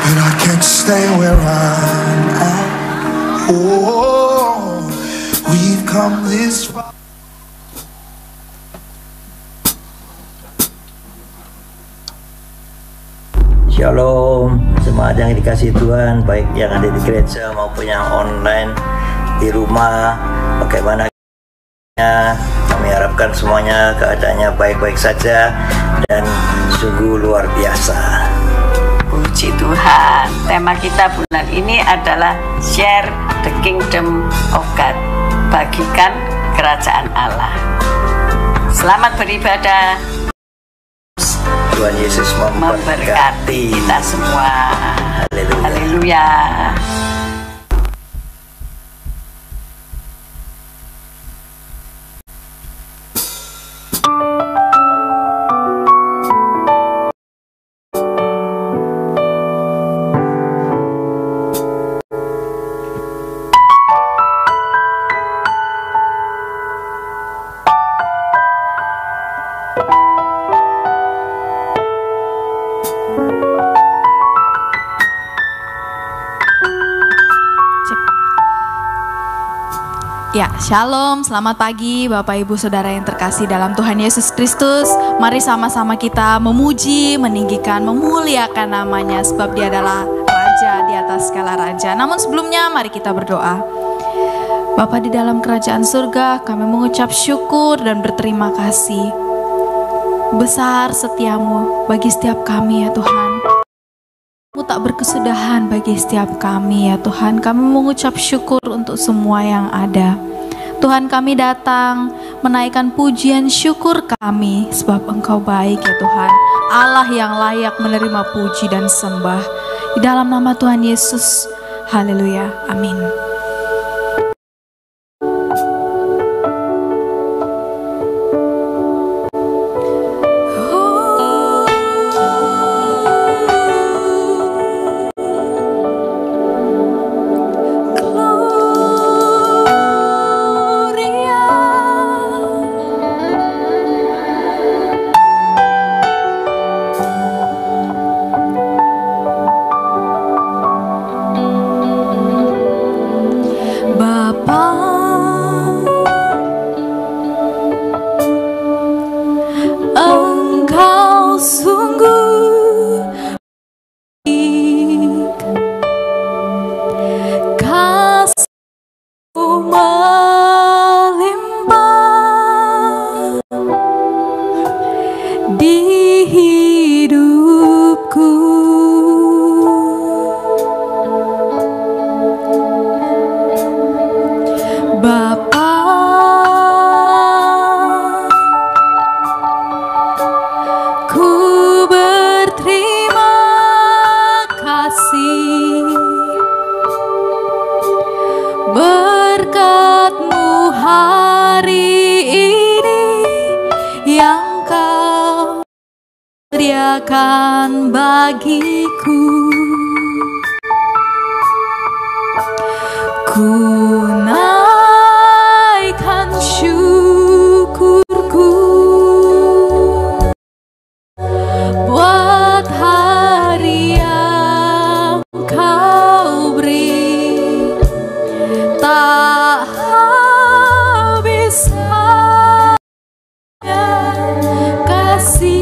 but I can't stay where I'm at. Oh, we've come this far. Shalom, semangat yang dikasih Tuhan, baik yang ada di gereja maupun yang online di rumah. Bagaimana kami harapkan semuanya keadaannya baik-baik saja dan sungguh luar biasa. Puji Tuhan. Tema kita bulan ini adalah Share the Kingdom of God. Bagikan kerajaan Allah. Selamat beribadah. Tuhan Yesus memberkati kita semua. Haleluya. Haleluya. Ya, shalom, selamat pagi Bapak Ibu Saudara yang terkasih dalam Tuhan Yesus Kristus. Mari sama-sama kita memuji, meninggikan, memuliakan namanya, sebab Dia adalah Raja di atas segala raja. Namun sebelumnya mari kita berdoa. Bapa di dalam kerajaan surga, kami mengucap syukur dan berterima kasih. Besar setiamu bagi setiap kami ya Tuhan. Tak berkesudahan bagi setiap kami ya Tuhan. Kami mengucap syukur untuk semua yang ada. Tuhan, kami datang menaikkan pujian syukur kami, sebab Engkau baik ya Tuhan, Allah yang layak menerima puji dan sembah. Di dalam nama Tuhan Yesus, haleluya, amin. Bagiku, ku naikkan syukurku buat hari yang Kau beri, tak habis kasih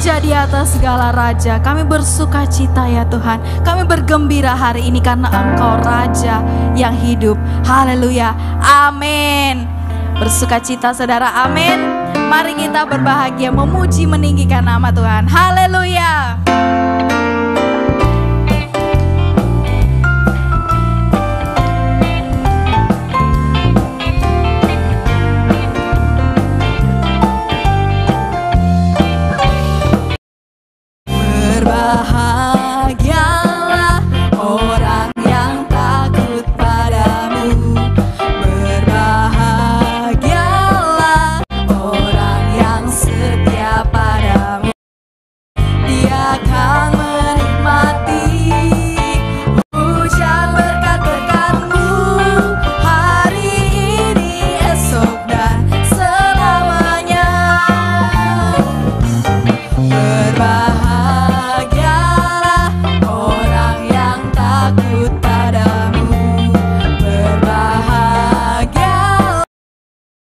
Raja di atas segala raja. Kami bersuka cita ya Tuhan. Kami bergembira hari ini karena Engkau Raja yang hidup. Haleluya. Amin. Bersuka cita saudara, amin. Mari kita berbahagia memuji meninggikan nama Tuhan. Haleluya. Berbahagialah orang yang takut padamu. Berbahagialah orang yang setia padamu. Dia akan menikmati hujan berkat-berkat-Mu hari ini, esok dan selamanya. Berbahagialah orang yang takut padamu. Berbahagialah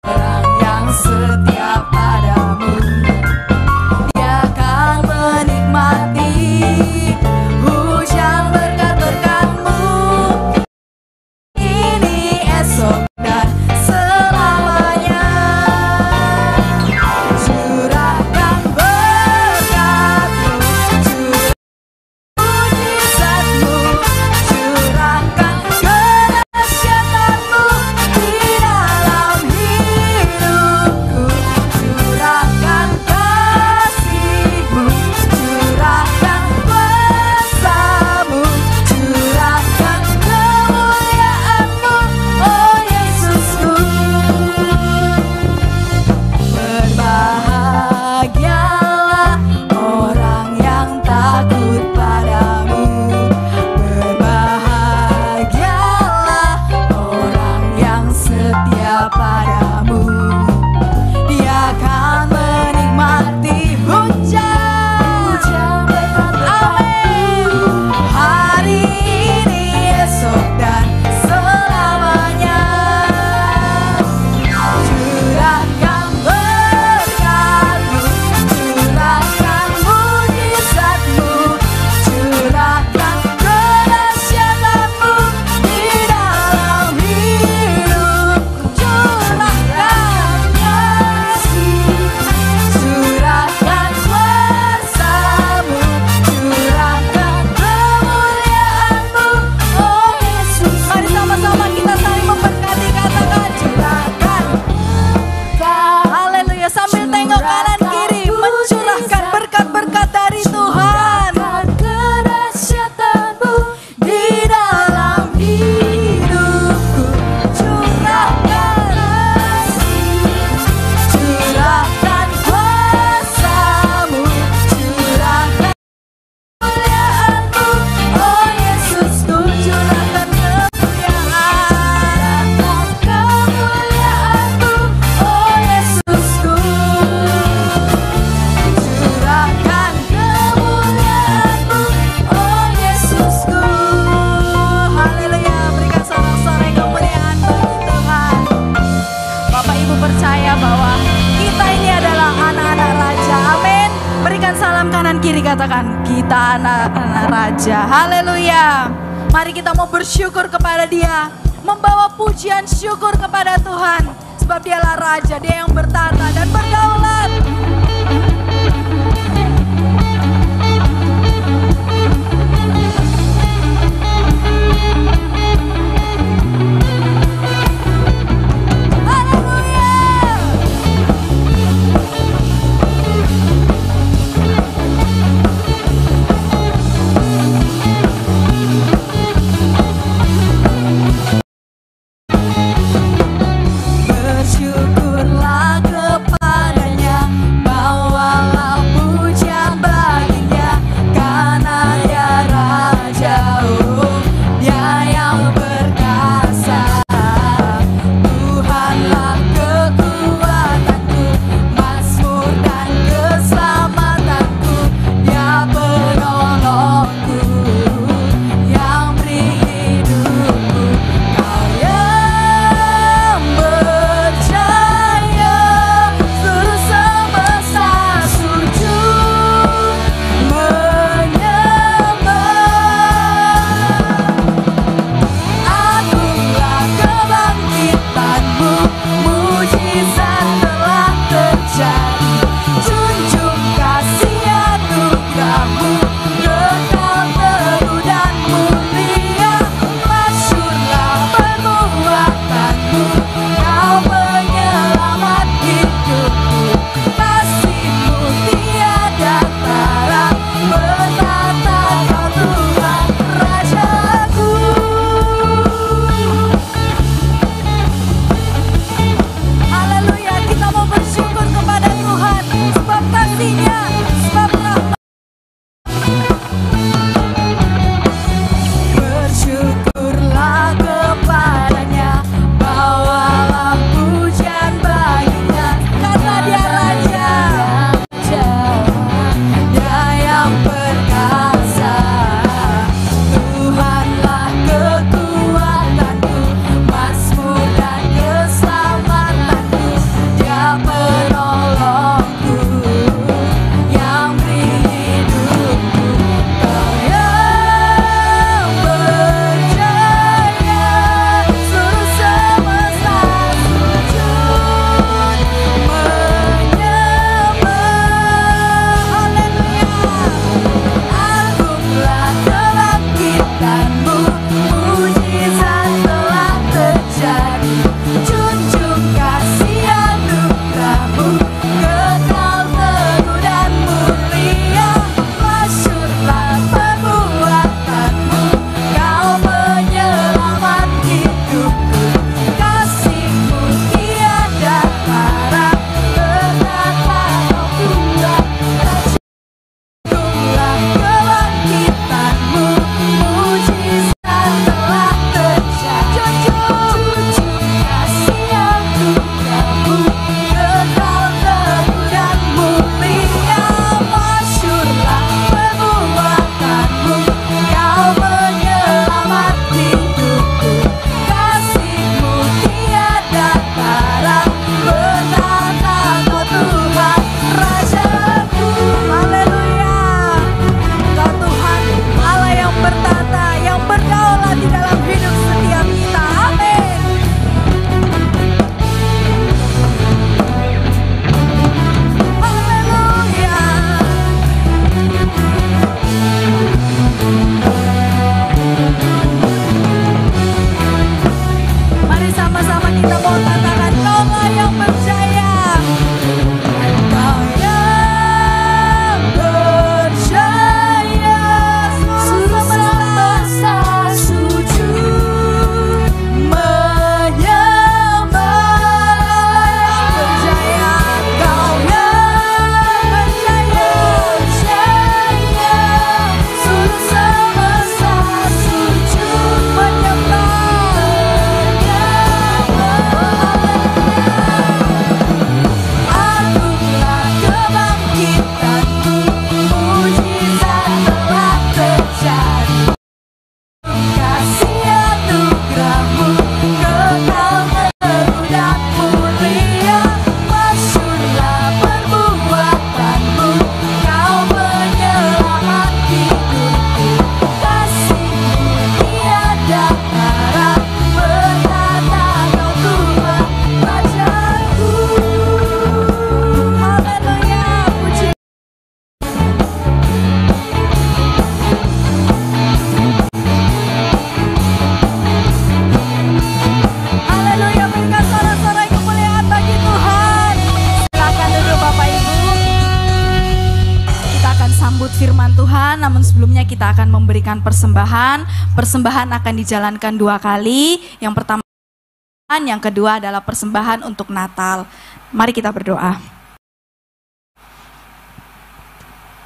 orang yang setia padamu. Dia akan menikmati hujan berkat-berkat-Mu ini, esok dan selamanya. Curahkan berkat-Mu, mujizat-Mu, curahkan kedahsyatan-Mu di dalam hidupku. Curahkan kasih-Mu, curahkan kuasa-Mu, curahkan kemuliaan-Mu, oh Yesusku. Berbahagialah orang yang takut padamu. Berbahagialah orang yang setia padamu. Dia akan menikmati hujan berkat-berkat-Mu hari ini, esok dan selamanya. Curahkan berkat-Mu, curahkan mujizat-Mu, curahkan kedahsyatan-Mu di dalam hidupku. Curahkan kasih, curahkan kuasa-Mu, curahkan kemuliaan-Mu, oh Yesus. Mari sama-sama kita saling memberkati, katakan curahkan. Haleluya, sambil tengok kanan kiri, mencurahkan berkat-berkat dari Tuhan. Kedahsyatan-Mu di dalam hidupku. Curahkan kasih, curahkan kuasa-Mu, curahkan kemuliaan-Mu, oh Yesusku. Curahkan kemuliaan-Mu, oh Yesusku. Curahkan kemuliaan-Mu, oh Yesusku. Haleluya, berikan sorak-sorai kemuliaan bagi Tuhan. Bapak Ibu percaya bahwa kita ini adalah anak-anak Raja. Amin. Berikan salam kanan kiri, katakan kita anak-anak Raja. Haleluya. Mari kita mau bersyukur kepada Dia, membawa pujian syukur kepada Tuhan, sebab Dialah Raja, Dia yang bertata dan berdaulat. Bersyukurlah kepada firman Tuhan, namun sebelumnya kita akan memberikan persembahan. Persembahan akan dijalankan 2 kali. Yang pertama, yang kedua adalah persembahan untuk Natal. Mari kita berdoa.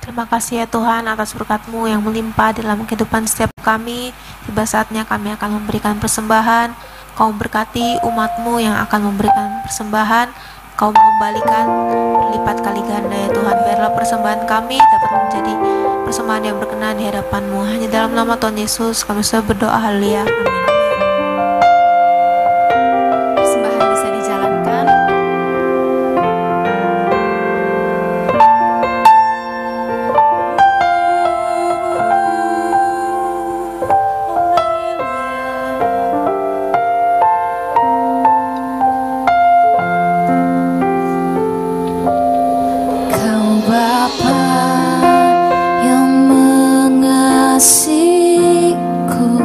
Terima kasih ya Tuhan atas berkat-Mu yang melimpah dalam kehidupan setiap kami. Tiba saatnya kami akan memberikan persembahan. Kau berkati umat-Mu yang akan memberikan persembahan. Kau mengembalikan berlipat kali ganda ya Tuhan. Biarlah persembahan kami dapat menjadi persembahan yang berkenan di hadapan-Mu. Hanya dalam nama Tuhan Yesus kami sudah berdoa, haleluya, amin. Persembahan bisa dijalankan. Kasihku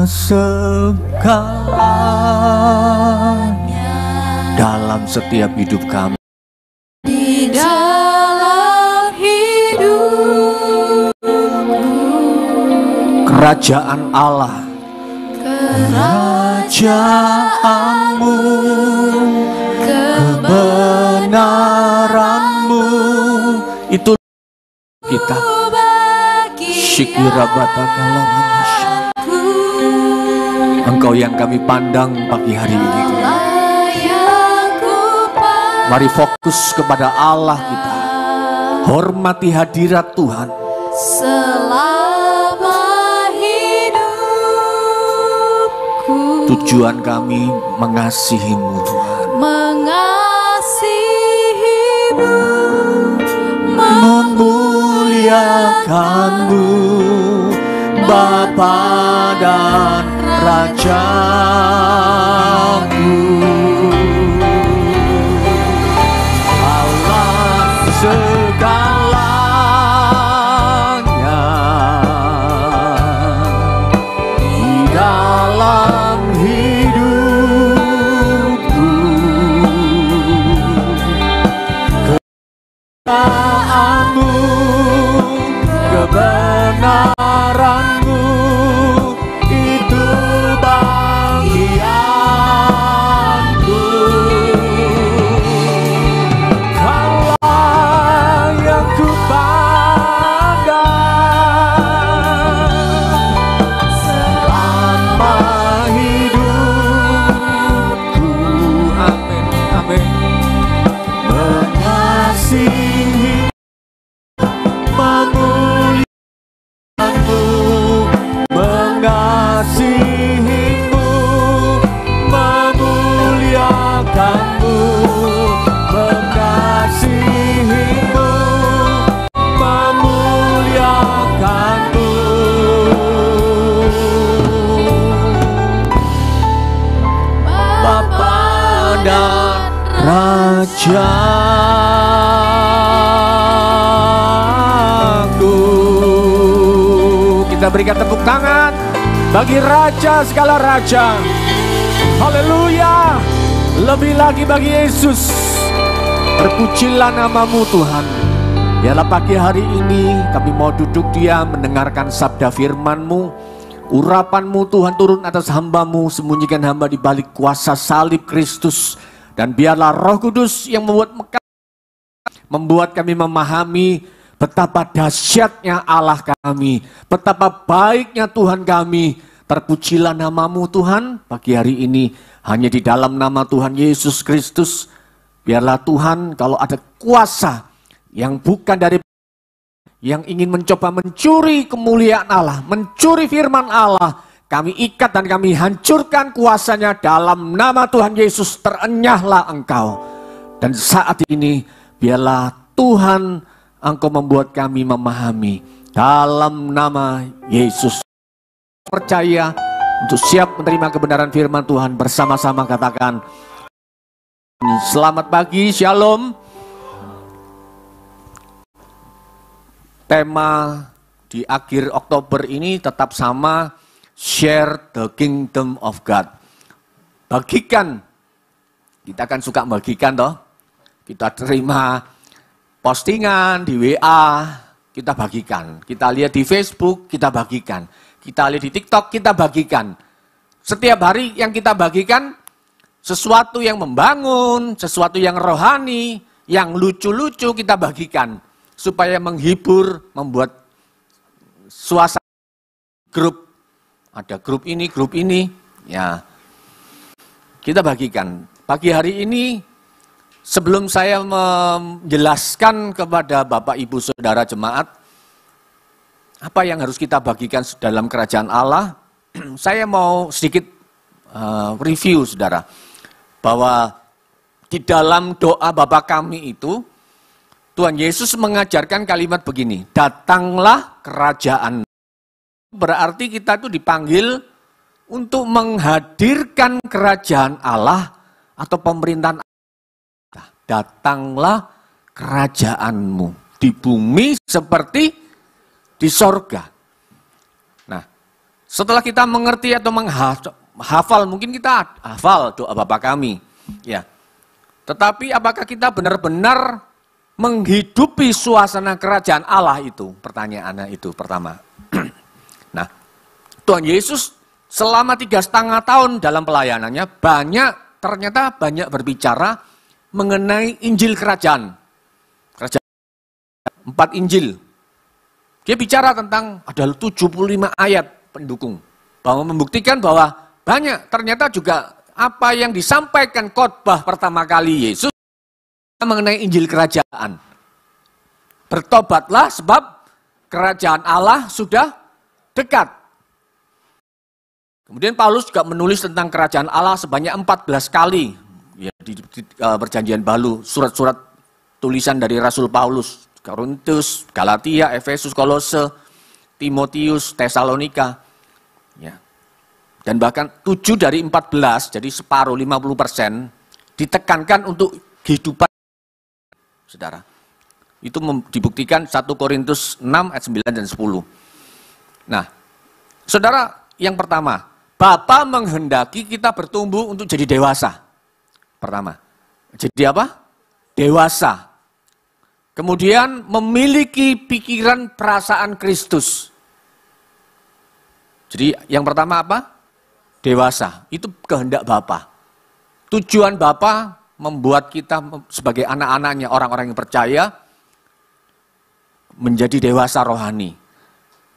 segalanya dalam setiap hidup kami. Di dalam hidup Kerajaan Allah, kerajaanmu, kebenaranmu, itu kita. Engkau yang kami pandang pagi hari ini. Mari fokus kepada Allah kita. Hormati hadirat Tuhan. selama hidupku. Tujuan kami mengasihi-Mu Tuhan. Mengasihi-Mu, Memuliakan-Mu Bapa dan Raja-Mu. Allah segalanya di dalam hidupku. Kebenaran-Mu, kebenaran-Mu, itu bagianku. Kaulah yang ku pandang selama hidupku. Amin, amin. Mengasihi, memuliakan-Mu, mengasihi-Mu, memuliakan-Mu, mengasihi-Mu, memuliakan-Mu. Bapa dan Raja-Ku. Kita berikan tepuk tangan bagi Raja segala Raja. Haleluya. Lebih lagi bagi Yesus. Terpujilah nama-Mu Tuhan. Biarlah pagi hari ini kami mau duduk diam mendengarkan sabda firman-Mu. Urapan-Mu Tuhan turun atas hamba-Mu, sembunyikan hamba di balik kuasa salib Kristus. Dan biarlah Roh Kudus yang membuat kami memahami betapa dahsyatnya Allah kami, betapa baiknya Tuhan kami. Terpujilah nama-Mu Tuhan pagi hari ini, hanya di dalam nama Tuhan Yesus Kristus. Biarlah Tuhan, kalau ada kuasa yang bukan dari, yang ingin mencoba mencuri kemuliaan Allah, mencuri firman Allah, kami ikat dan kami hancurkan kuasanya dalam nama Tuhan Yesus. Terenyahlah Engkau. Dan saat ini biarlah Tuhan, Engkau membuat kami memahami dalam nama Yesus. Percaya untuk siap menerima kebenaran firman Tuhan, bersama-sama katakan selamat pagi, shalom. Tema di akhir Oktober ini tetap sama, share the kingdom of God. Bagikan. Kita kan suka bagikan toh. Kita terima postingan di WA, kita bagikan. Kita lihat di Facebook, kita bagikan. Kita lihat di TikTok, kita bagikan. Setiap hari yang kita bagikan sesuatu yang membangun, sesuatu yang rohani, yang lucu-lucu kita bagikan. Supaya menghibur, membuat suasana grup. Ada grup ini, ya. Kita bagikan. Pagi hari ini, sebelum saya menjelaskan kepada Bapak Ibu Saudara jemaat, apa yang harus kita bagikan dalam kerajaan Allah, saya mau sedikit review saudara. Bahwa di dalam doa Bapa kami itu, Tuhan Yesus mengajarkan kalimat begini, datanglah kerajaan. Berarti kita itu dipanggil untuk menghadirkan kerajaan Allah atau pemerintahan Allah. Datanglah kerajaan-Mu di bumi seperti di sorga. Nah, Setelah kita mengerti atau menghafal, mungkin kita hafal doa Bapa kami, ya. Tetapi apakah kita benar-benar menghidupi suasana kerajaan Allah itu? Pertanyaannya itu pertama. Nah, Tuhan Yesus selama 3,5 tahun dalam pelayanannya ternyata banyak berbicara mengenai Injil kerajaan. 4 Injil. Dia bicara tentang ada 75 ayat pendukung. Bahwa membuktikan bahwa banyak ternyata juga apa yang disampaikan khotbah pertama kali Yesus mengenai Injil kerajaan. Bertobatlah sebab kerajaan Allah sudah dekat. Kemudian Paulus juga menulis tentang kerajaan Allah sebanyak 14 kali. Ya, di perjanjian baru, surat-surat tulisan dari Rasul Paulus. Korintus, Galatia, Efesus, Kolose, Timotius, Tesalonika. Ya. Dan bahkan 7 dari 14, jadi separuh 50%, ditekankan untuk kehidupan saudara. Itu dibuktikan 1 Korintus 6 ayat 9 dan 10. Nah, saudara, yang pertama, Bapa menghendaki kita bertumbuh untuk jadi dewasa. Pertama, jadi apa? Dewasa. Kemudian memiliki pikiran perasaan Kristus. Jadi yang pertama apa? Dewasa. Itu kehendak Bapa. Tujuan Bapa membuat kita sebagai anak-anaknya, orang-orang yang percaya, menjadi dewasa rohani.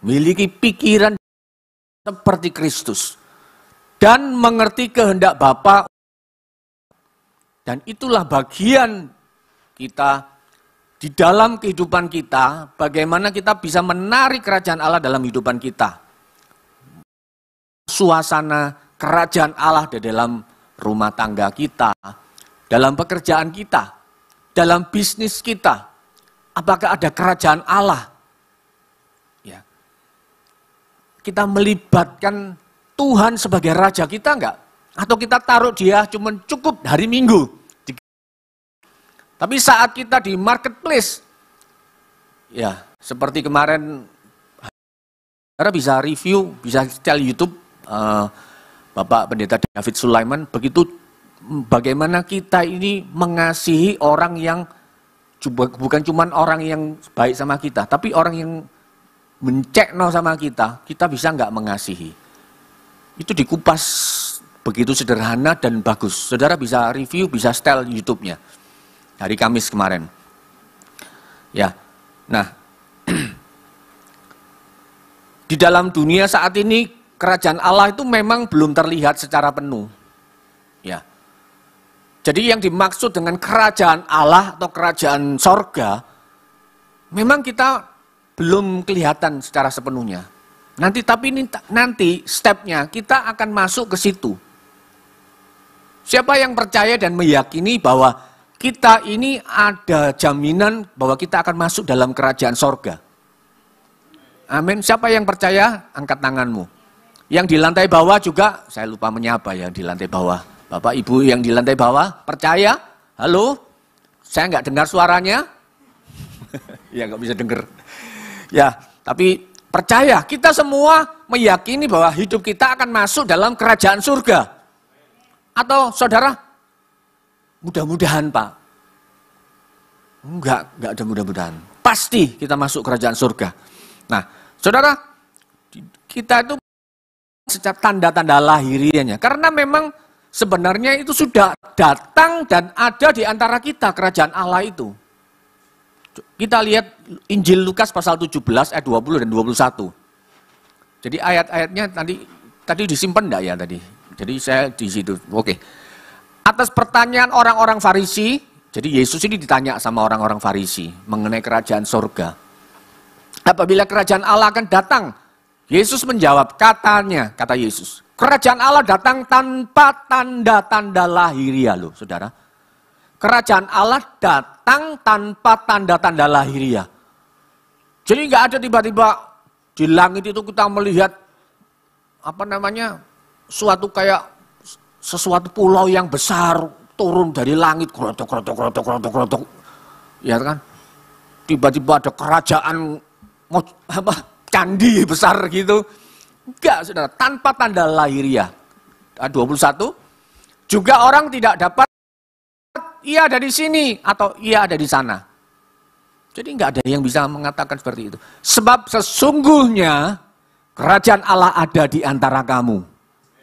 Memiliki pikiran seperti Kristus. Dan mengerti kehendak Bapa. Dan itulah bagian kita di dalam kehidupan kita, bagaimana kita bisa menarik kerajaan Allah dalam kehidupan kita. Suasana kerajaan Allah di dalam rumah tangga kita, dalam pekerjaan kita, dalam bisnis kita. Apakah ada kerajaan Allah? Ya. Kita melibatkan Tuhan sebagai raja kita enggak? Atau kita taruh dia cuma cukup hari Minggu? Tapi saat kita di marketplace, ya seperti kemarin, saudara bisa review, bisa setel YouTube, Bapak Pendeta David Sulaiman, begitu bagaimana kita ini mengasihi orang yang, bukan cuma orang yang baik sama kita, tapi orang yang mencekno sama kita bisa nggak mengasihi. Itu dikupas begitu sederhana dan bagus. Saudara bisa review, bisa setel YouTube-nya. Hari Kamis kemarin. Ya. Nah, di dalam dunia saat ini kerajaan Allah itu memang belum terlihat secara penuh. Ya. Jadi yang dimaksud dengan kerajaan Allah atau kerajaan sorga, memang kita belum kelihatan secara sepenuhnya. Nanti stepnya kita akan masuk ke situ. Siapa yang percaya dan meyakini bahwa kita ini ada jaminan bahwa kita akan masuk dalam kerajaan sorga. Amin. Siapa yang percaya, angkat tanganmu. Yang di lantai bawah juga, saya lupa menyapa ya di lantai bawah. Bapak Ibu yang di lantai bawah, percaya? Halo? Saya nggak dengar suaranya. Ya nggak bisa dengar. Ya, tapi percaya, kita semua meyakini bahwa hidup kita akan masuk dalam kerajaan surga. Atau saudara, mudah-mudahan Pak. Enggak ada mudah-mudahan. Pasti kita masuk kerajaan surga. Nah, saudara, kita itu secara tanda-tanda lahirianya. Karena memang sebenarnya itu sudah datang dan ada di antara kita kerajaan Allah itu. Kita lihat Injil Lukas pasal 17 ayat 20 dan 21. Jadi ayat-ayatnya tadi disimpan enggak ya tadi? Jadi saya di situ. Oke. Atas pertanyaan orang-orang Farisi, jadi Yesus ini ditanya sama orang-orang Farisi mengenai kerajaan surga. Apabila kerajaan Allah akan datang, Yesus menjawab, kata Yesus, kerajaan Allah datang tanpa tanda-tanda lahiriah loh, saudara. Kerajaan Allah datang tanpa tanda-tanda lahiriah. Jadi nggak ada tiba-tiba di langit itu kita melihat suatu kayak sesuatu pulau yang besar turun dari langit, krotok. Ya kan? Tiba-tiba ada kerajaan candi besar gitu. Enggak, saudara, tanpa tanda lahiriah. 21, juga orang tidak dapat ia ada di sini atau ia ada di sana. Jadi enggak ada yang bisa mengatakan seperti itu. Sebab sesungguhnya kerajaan Allah ada di antara kamu.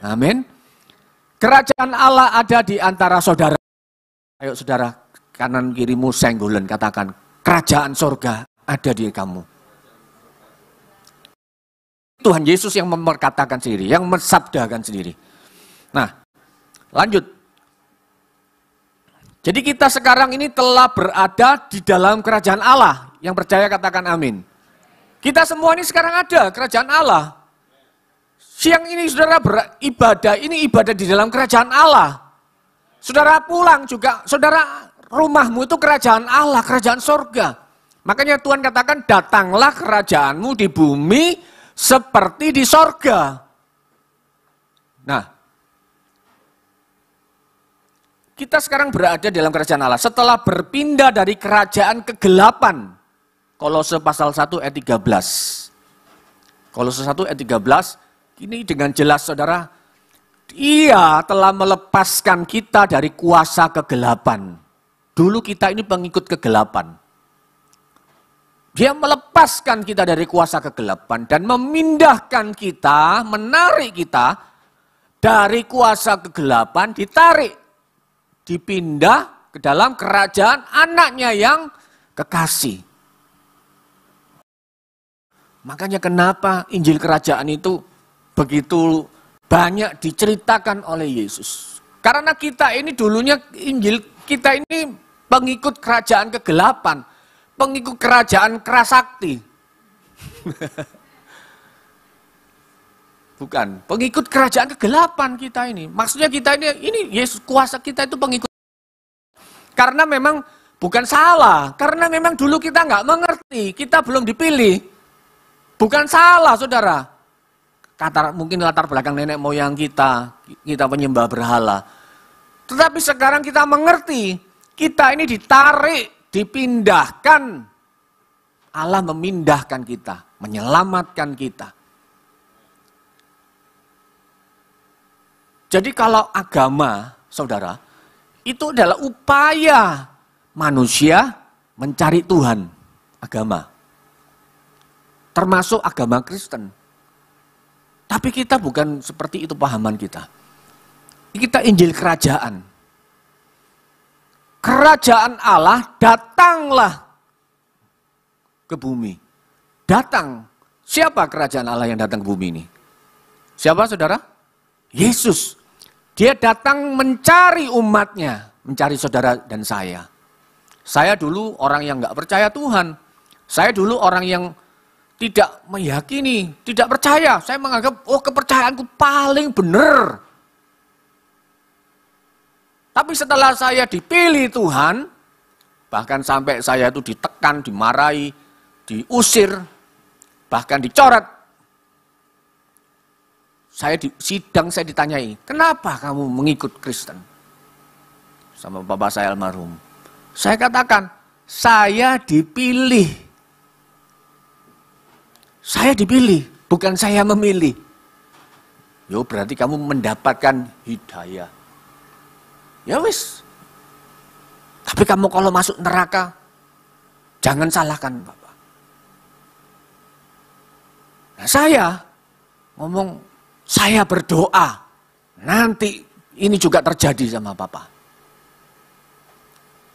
Amin. Kerajaan Allah ada di antara saudara. Ayo saudara, kanan kirimu senggolan, katakan, kerajaan sorga ada di kamu. Tuhan Yesus yang memperkatakan sendiri, yang mensabdakan sendiri. Nah, lanjut. Jadi kita sekarang ini telah berada di dalam kerajaan Allah. Yang percaya katakan amin. Kita semua ini sekarang ada kerajaan Allah. Siang ini saudara beribadah, ini ibadah di dalam kerajaan Allah. Saudara pulang juga, saudara rumahmu itu kerajaan Allah, kerajaan sorga. Makanya Tuhan katakan, datanglah kerajaanmu di bumi seperti di sorga. Nah, kita sekarang berada dalam kerajaan Allah. Setelah berpindah dari kerajaan kegelapan. Kolose pasal 1 ayat 13. Kolose 1 ayat 13, ini dengan jelas saudara, Ia telah melepaskan kita dari kuasa kegelapan. Dulu kita ini pengikut kegelapan. Dia melepaskan kita dari kuasa kegelapan dan memindahkan kita, menarik kita dari kuasa kegelapan, ditarik, dipindah ke dalam kerajaan anaknya yang kekasih. Makanya kenapa Injil kerajaan itu begitu banyak diceritakan oleh Yesus. Karena kita ini dulunya Injil, kita ini pengikut kerajaan kegelapan. Pengikut kerajaan kerasakti. Bukan, pengikut kerajaan kegelapan kita ini. Maksudnya kita ini Yesus, kuasa kita itu pengikut. Karena memang bukan salah, karena memang dulu kita nggak mengerti, kita belum dipilih. Bukan salah, saudara. Mungkin latar belakang nenek moyang kita penyembah berhala. Tetapi sekarang kita mengerti, kita ini ditarik, dipindahkan. Allah memindahkan kita, menyelamatkan kita. Jadi kalau agama, saudara, itu adalah upaya manusia mencari Tuhan. Agama. Termasuk agama Kristen. Tapi kita bukan seperti itu pahaman kita. Kita Injil kerajaan. Kerajaan Allah datanglah ke bumi. Datang. Siapa kerajaan Allah yang datang ke bumi ini? Siapa saudara? Yesus. Dia datang mencari umatnya. Mencari saudara dan saya. Saya dulu orang yang gak percaya Tuhan. Saya dulu orang yang tidak meyakini, tidak percaya. Saya menganggap, kepercayaanku paling benar. Tapi setelah saya dipilih Tuhan, bahkan sampai saya itu ditekan, dimarahi, diusir, bahkan dicoret. Saya di sidang, saya ditanyai, kenapa kamu mengikut Kristen? Sama bapak saya almarhum. Saya katakan, saya dipilih. Saya dipilih, bukan saya memilih. Yo, berarti kamu mendapatkan hidayah. Ya wis. Tapi kamu kalau masuk neraka, jangan salahkan Bapak. Nah, saya ngomong, saya berdoa, nanti ini juga terjadi sama Bapak.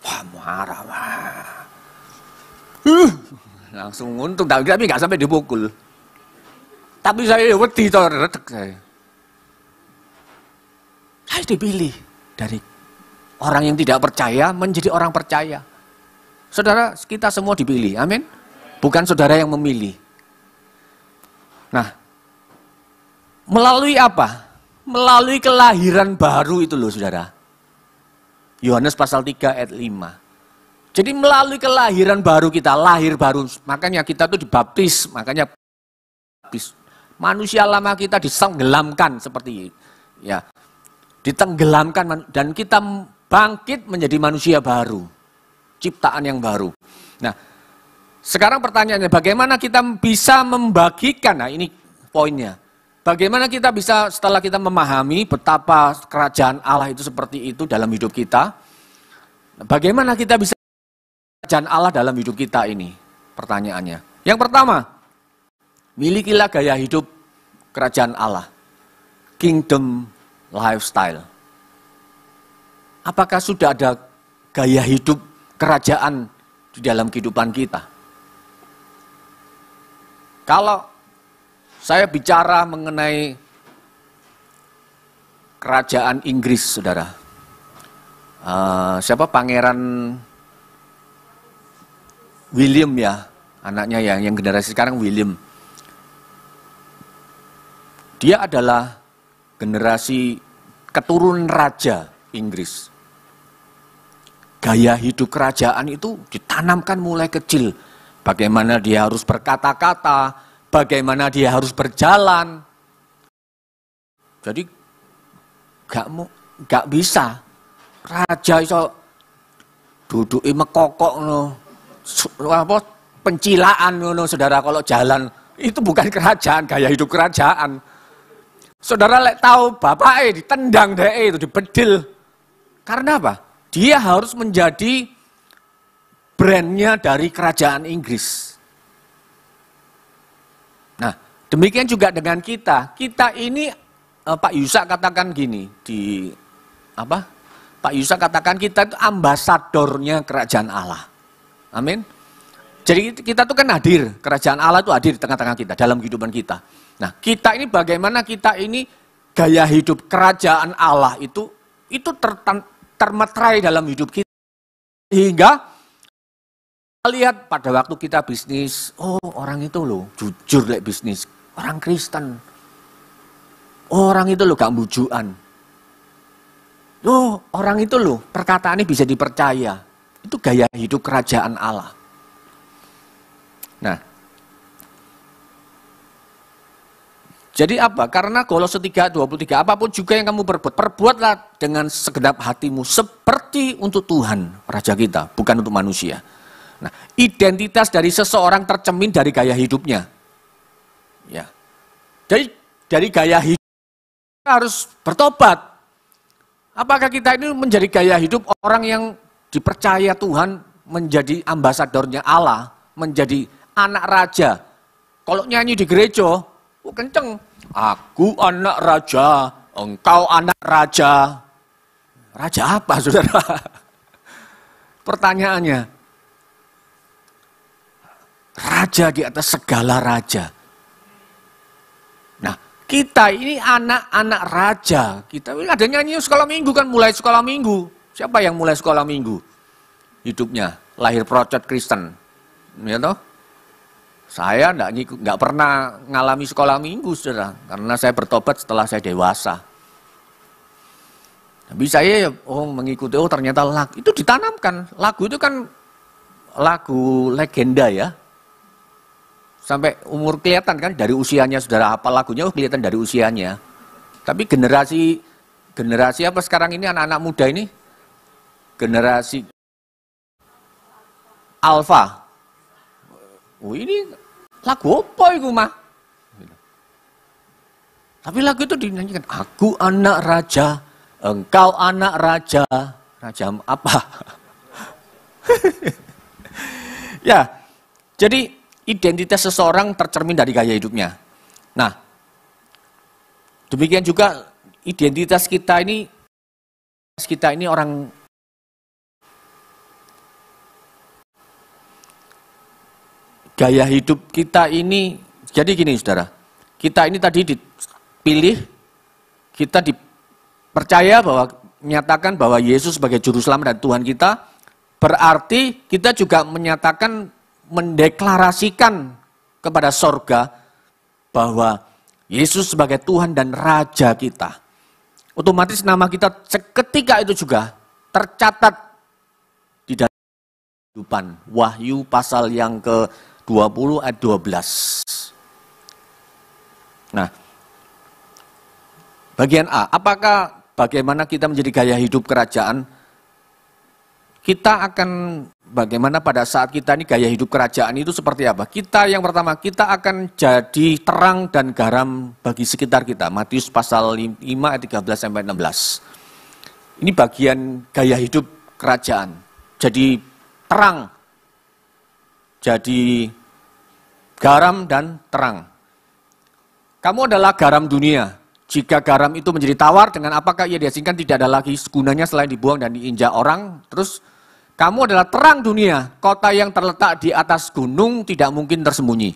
Wah, marah. Langsung untung, tapi nggak sampai dipukul. Tapi saya wedi, redek saya. Saya dipilih dari orang yang tidak percaya menjadi orang percaya. Saudara, kita semua dipilih, amin. Bukan saudara yang memilih. Nah, melalui apa? Melalui kelahiran baru itu loh, saudara. Yohanes pasal 3 ayat 5. Jadi melalui kelahiran baru kita, lahir baru, makanya kita tuh dibaptis, makanya baptis. Manusia lama kita ditenggelamkan seperti ya, ditenggelamkan dan kita bangkit menjadi manusia baru, ciptaan yang baru. Nah, sekarang pertanyaannya, bagaimana kita bisa membagikan? Nah, ini poinnya. bagaimana kita bisa setelah kita memahami betapa kerajaan Allah itu seperti itu dalam hidup kita, bagaimana kita bisa kerajaan Allah dalam hidup kita ini? Pertanyaannya. Yang pertama, milikilah gaya hidup kerajaan Allah. Kingdom lifestyle. Apakah sudah ada gaya hidup kerajaan di dalam kehidupan kita? Kalau saya bicara mengenai kerajaan Inggris, saudara. Siapa Pangeran William ya, anaknya yang generasi sekarang William. Dia adalah generasi keturunan raja Inggris. Gaya hidup kerajaan itu ditanamkan mulai kecil. Bagaimana dia harus berkata-kata, bagaimana dia harus berjalan. Jadi gak bisa raja iso duduki mekokok pencilaan saudara kalau jalan. Itu bukan kerajaan, gaya hidup kerajaan. Saudara lek tahu bapaknya ditendang deh itu dibedil. Karena apa? Dia harus menjadi brandnya dari kerajaan Inggris. Nah, demikian juga dengan kita. Kita ini Pak Yusak katakan gini Pak Yusak katakan kita itu ambasadornya kerajaan Allah. Amin. Jadi kita tuh kan hadir, kerajaan Allah itu hadir di tengah-tengah kita, dalam kehidupan kita. Nah, kita ini bagaimana kita ini gaya hidup kerajaan Allah itu termeterai dalam hidup kita. Sehingga lihat pada waktu kita bisnis, oh orang itu loh jujur bisnis, orang Kristen. Oh, orang itu loh gak bujukan. Oh, orang itu loh perkataannya bisa dipercaya. Itu gaya hidup kerajaan Allah. Nah, jadi apa? Karena Kolose 3:23, apapun juga yang kamu perbuat, perbuatlah dengan segenap hatimu seperti untuk Tuhan, Raja kita, bukan untuk manusia. Nah, identitas dari seseorang tercermin dari gaya hidupnya. Ya. Jadi dari gaya hidup kita harus bertobat. Apakah kita ini menjadi gaya hidup orang yang dipercaya Tuhan menjadi ambasadornya Allah, menjadi anak raja? Kalau nyanyi di gereja, kenceng. Aku anak raja, engkau anak raja. Raja apa, saudara? Pertanyaannya, raja di atas segala raja. Nah, kita ini anak-anak raja. Kita ini ada nyanyi sekolah minggu kan, mulai sekolah minggu. Siapa yang mulai sekolah minggu? Hidupnya, lahir procot Kristen. Ya toh? Saya enggak pernah ngalami sekolah minggu, saudara. Karena saya bertobat setelah saya dewasa. Tapi saya mengikuti, ternyata lagu itu ditanamkan. Lagu itu kan lagu legenda ya. Sampai umur kelihatan kan dari usianya, saudara hafal lagunya kelihatan dari usianya. Tapi generasi apa sekarang ini anak-anak muda ini? Generasi Alpha. Oh, ini lagu apa itu mah? Tapi lagu itu dinyanyikan, aku anak raja, engkau anak raja. Raja apa? Ya, jadi identitas seseorang tercermin dari gaya hidupnya. Nah, demikian juga identitas kita ini orang gaya hidup kita ini, jadi gini saudara, kita ini tadi dipilih, kita dipercaya bahwa, menyatakan bahwa Yesus sebagai Juru Selamat dan Tuhan kita, berarti kita juga menyatakan, mendeklarasikan kepada sorga bahwa Yesus sebagai Tuhan dan Raja kita. Otomatis nama kita seketika itu juga tercatat di dalam kehidupan. Wahyu pasal yang ke-20 ayat 12. Nah, bagian A, apakah bagaimana kita menjadi gaya hidup kerajaan? Kita akan bagaimana pada saat kita ini gaya hidup kerajaan itu seperti apa. Kita yang pertama, kita akan jadi terang dan garam bagi sekitar kita. Matius pasal 5 ayat 13-16. Ini bagian gaya hidup kerajaan. Jadi terang, jadi garam dan terang. Kamu adalah garam dunia. Jika garam itu menjadi tawar, dengan apakah ia diasingkan, tidak ada lagi gunanya selain dibuang dan diinjak orang. Terus, kamu adalah terang dunia. Kota yang terletak di atas gunung tidak mungkin tersembunyi.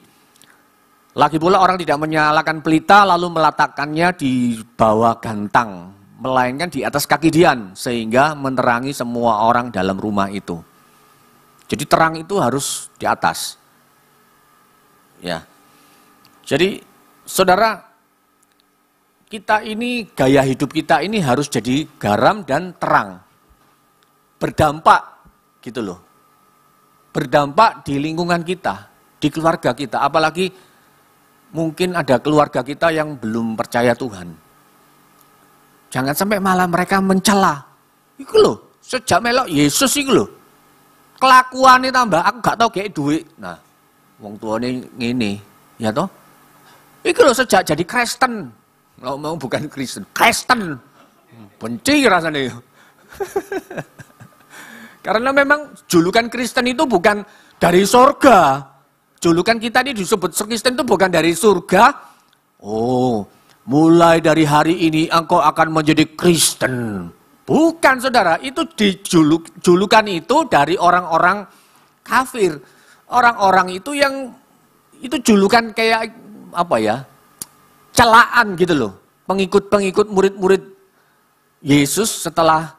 Lagi pula orang tidak menyalakan pelita lalu meletakkannya di bawah gantang, melainkan di atas kaki dian, sehingga menerangi semua orang dalam rumah itu. Jadi terang itu harus di atas. Ya. Jadi, saudara, kita ini, gaya hidup kita ini harus jadi garam dan terang. Berdampak, gitu loh. Berdampak di lingkungan kita, di keluarga kita. Apalagi mungkin ada keluarga kita yang belum percaya Tuhan. Jangan sampai malah mereka mencela. Itu loh, sejak melok Yesus itu loh. Kelakuannya tambah, aku gak tahu kayak duit. Nah, wong tuane ngene, ya toh? Itu loh sejak jadi Kristen. Mau bukan Kristen, Kristen. Benci rasanya. Karena memang julukan Kristen itu bukan dari surga. Julukan kita ini disebut Kristen itu bukan dari surga. Oh, mulai dari hari ini engkau akan menjadi Kristen. Bukan, saudara. Itu julukan itu dari orang-orang kafir. Orang-orang itu yang, itu julukan kayak apa ya? Celaan gitu loh. Pengikut-pengikut murid-murid Yesus setelah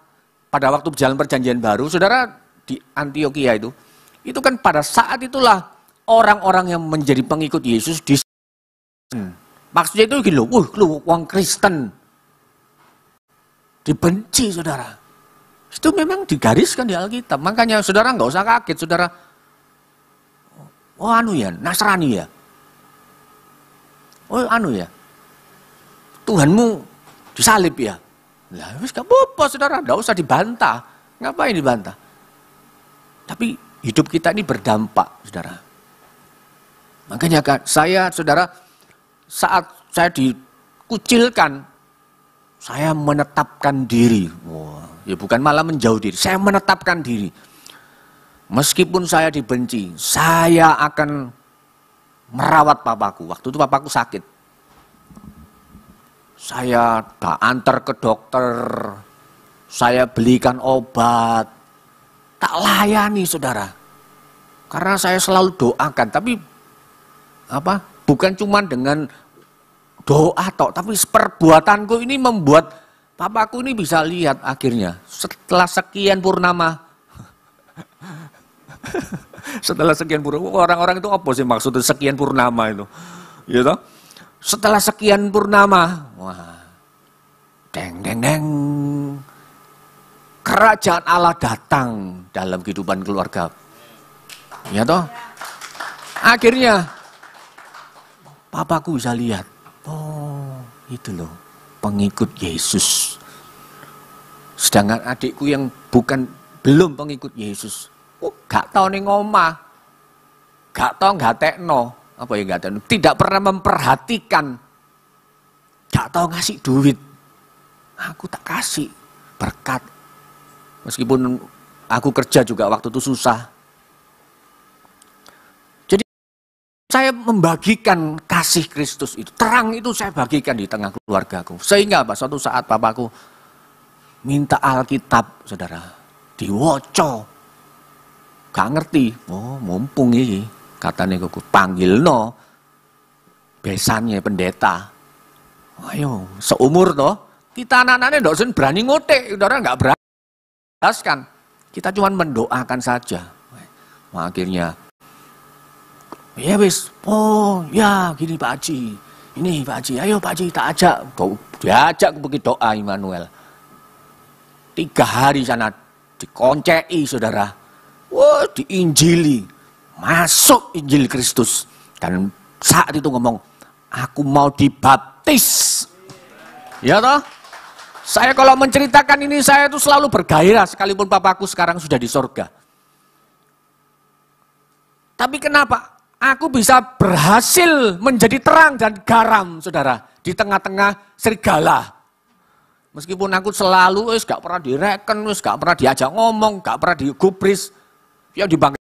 pada waktu berjalan perjanjian baru, saudara, di Antioquia itu kan pada saat itulah orang-orang yang menjadi pengikut Yesus maksudnya itu gini loh, lu wong Kristen. Dibenci, saudara. Itu memang digariskan di Alkitab. Makanya saudara nggak usah kaget, saudara. Oh anu ya, Nasrani ya. Oh anu ya. Tuhanmu disalib ya. Lah wis gak apa-apa, saudara, enggak usah dibantah. Ngapain dibantah? Tapi hidup kita ini berdampak, saudara. Makanya saya, saudara, saat saya dikucilkan, saya menetapkan diri. Wah, ya bukan malah menjauh diri, saya menetapkan diri. Meskipun saya dibenci, saya akan merawat papaku. Waktu itu papaku sakit. Saya antar ke dokter, saya belikan obat, tak layani, saudara. Karena saya selalu doakan, tapi apa? Bukan cuma dengan doa tok, tapi perbuatanku ini membuat papaku ini bisa lihat akhirnya setelah sekian purnama. Setelah sekian purnama, orang-orang itu apa sih maksudnya sekian purnama itu? Ya toh? Setelah sekian purnama, wah, deng deng deng, kerajaan Allah datang dalam kehidupan keluarga. Ya toh? Akhirnya papaku bisa lihat, oh itu loh pengikut Yesus. Sedangkan adikku yang belum pengikut Yesus, gak tau ning omah, gak tau gak tekno. Apa ya gak tahu, tidak pernah memperhatikan, gak tahu ngasih duit. Aku tak kasih berkat. Meskipun aku kerja juga waktu itu susah. Jadi saya membagikan kasih Kristus itu, terang itu saya bagikan di tengah keluargaku. Sehingga apa? Suatu saat papaku minta Alkitab, saudara, diwoco. Gak ngerti, oh mumpung ini. Katanya aku panggil no besannya pendeta. Ayo, seumur toh kita anak-anaknya dosen berani ngotek, saudara nggak berani. Jelaskan, kita cuma mendoakan saja. Nah, akhirnya, ya wis, oh ya gini Pak Haji, ini Pak Haji, ayo Pak Haji tak ajak, diajak pergi doa Immanuel. 3 hari sana dikoncei, saudara, wah diinjili. Masuk Injil Kristus. Dan saat itu ngomong, aku mau dibaptis. Ya toh? Saya kalau menceritakan ini, saya itu selalu bergairah. Sekalipun papaku sekarang sudah di sorga. Tapi kenapa? Aku bisa berhasil menjadi terang dan garam, saudara, di tengah-tengah serigala. Meskipun aku selalu gak pernah direken, gak pernah diajak ngomong, gak pernah digubris, yang dibangga.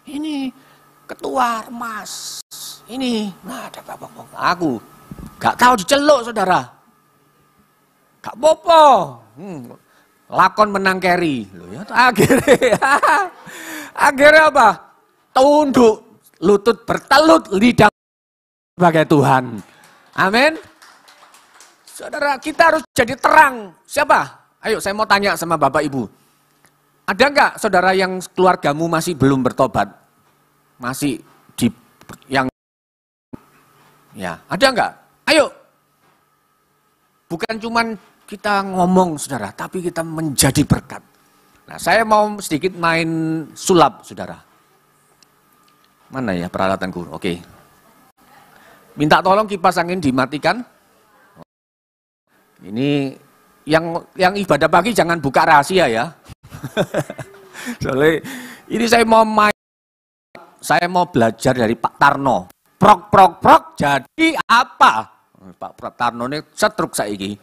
Ini ketua Mas, ini, nah ada apa? Aku gak tahu diceluk, saudara. Gak popo. Lakon menang keri. Loh ya, akhirnya apa? Tunduk, lutut bertelut, lidah sebagai Tuhan. Amin. Saudara, kita harus jadi terang. Siapa? Ayo saya mau tanya sama Bapak Ibu. Ada enggak saudara yang keluargamu masih belum bertobat? Masih di yang ya, ada enggak? Ayo. Bukan cuman kita ngomong, saudara, tapi kita menjadi berkat. Nah, saya mau sedikit main sulap, saudara. Mana ya peralatanku? Oke. Minta tolong kipas angin dimatikan. Ini yang ibadah pagi jangan buka rahasia ya. Soalnya ini saya mau belajar dari Pak Tarno. Prok, jadi apa? Pak Tarno ini setruk saiki.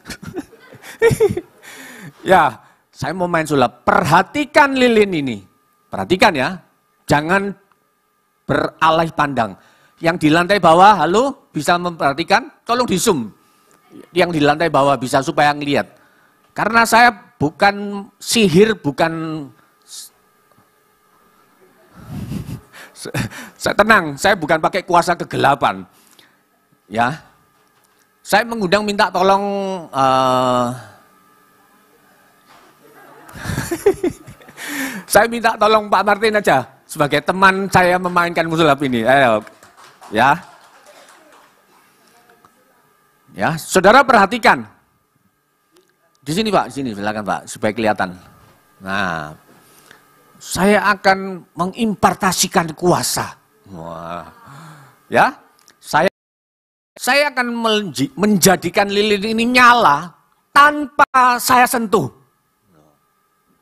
Ya, saya mau main sulap. Perhatikan lilin ini. Perhatikan ya. Jangan beralih pandang. Yang di lantai bawah, halo, bisa memperhatikan? Tolong di zoom. Yang di lantai bawah bisa supaya ngelihat. Karena saya bukan sihir, bukan... Saya tenang, saya bukan pakai kuasa kegelapan. Ya. Saya mengundang minta tolong saya minta tolong Pak Martin aja sebagai teman saya memainkan sulap ini. Ayo. Ya. Ya, saudara perhatikan. Di sini Pak, di sini silakan Pak supaya kelihatan. Nah, saya akan mengimpartasikan kuasa. Wah. Ya. Saya akan menjadikan lilin ini nyala tanpa saya sentuh.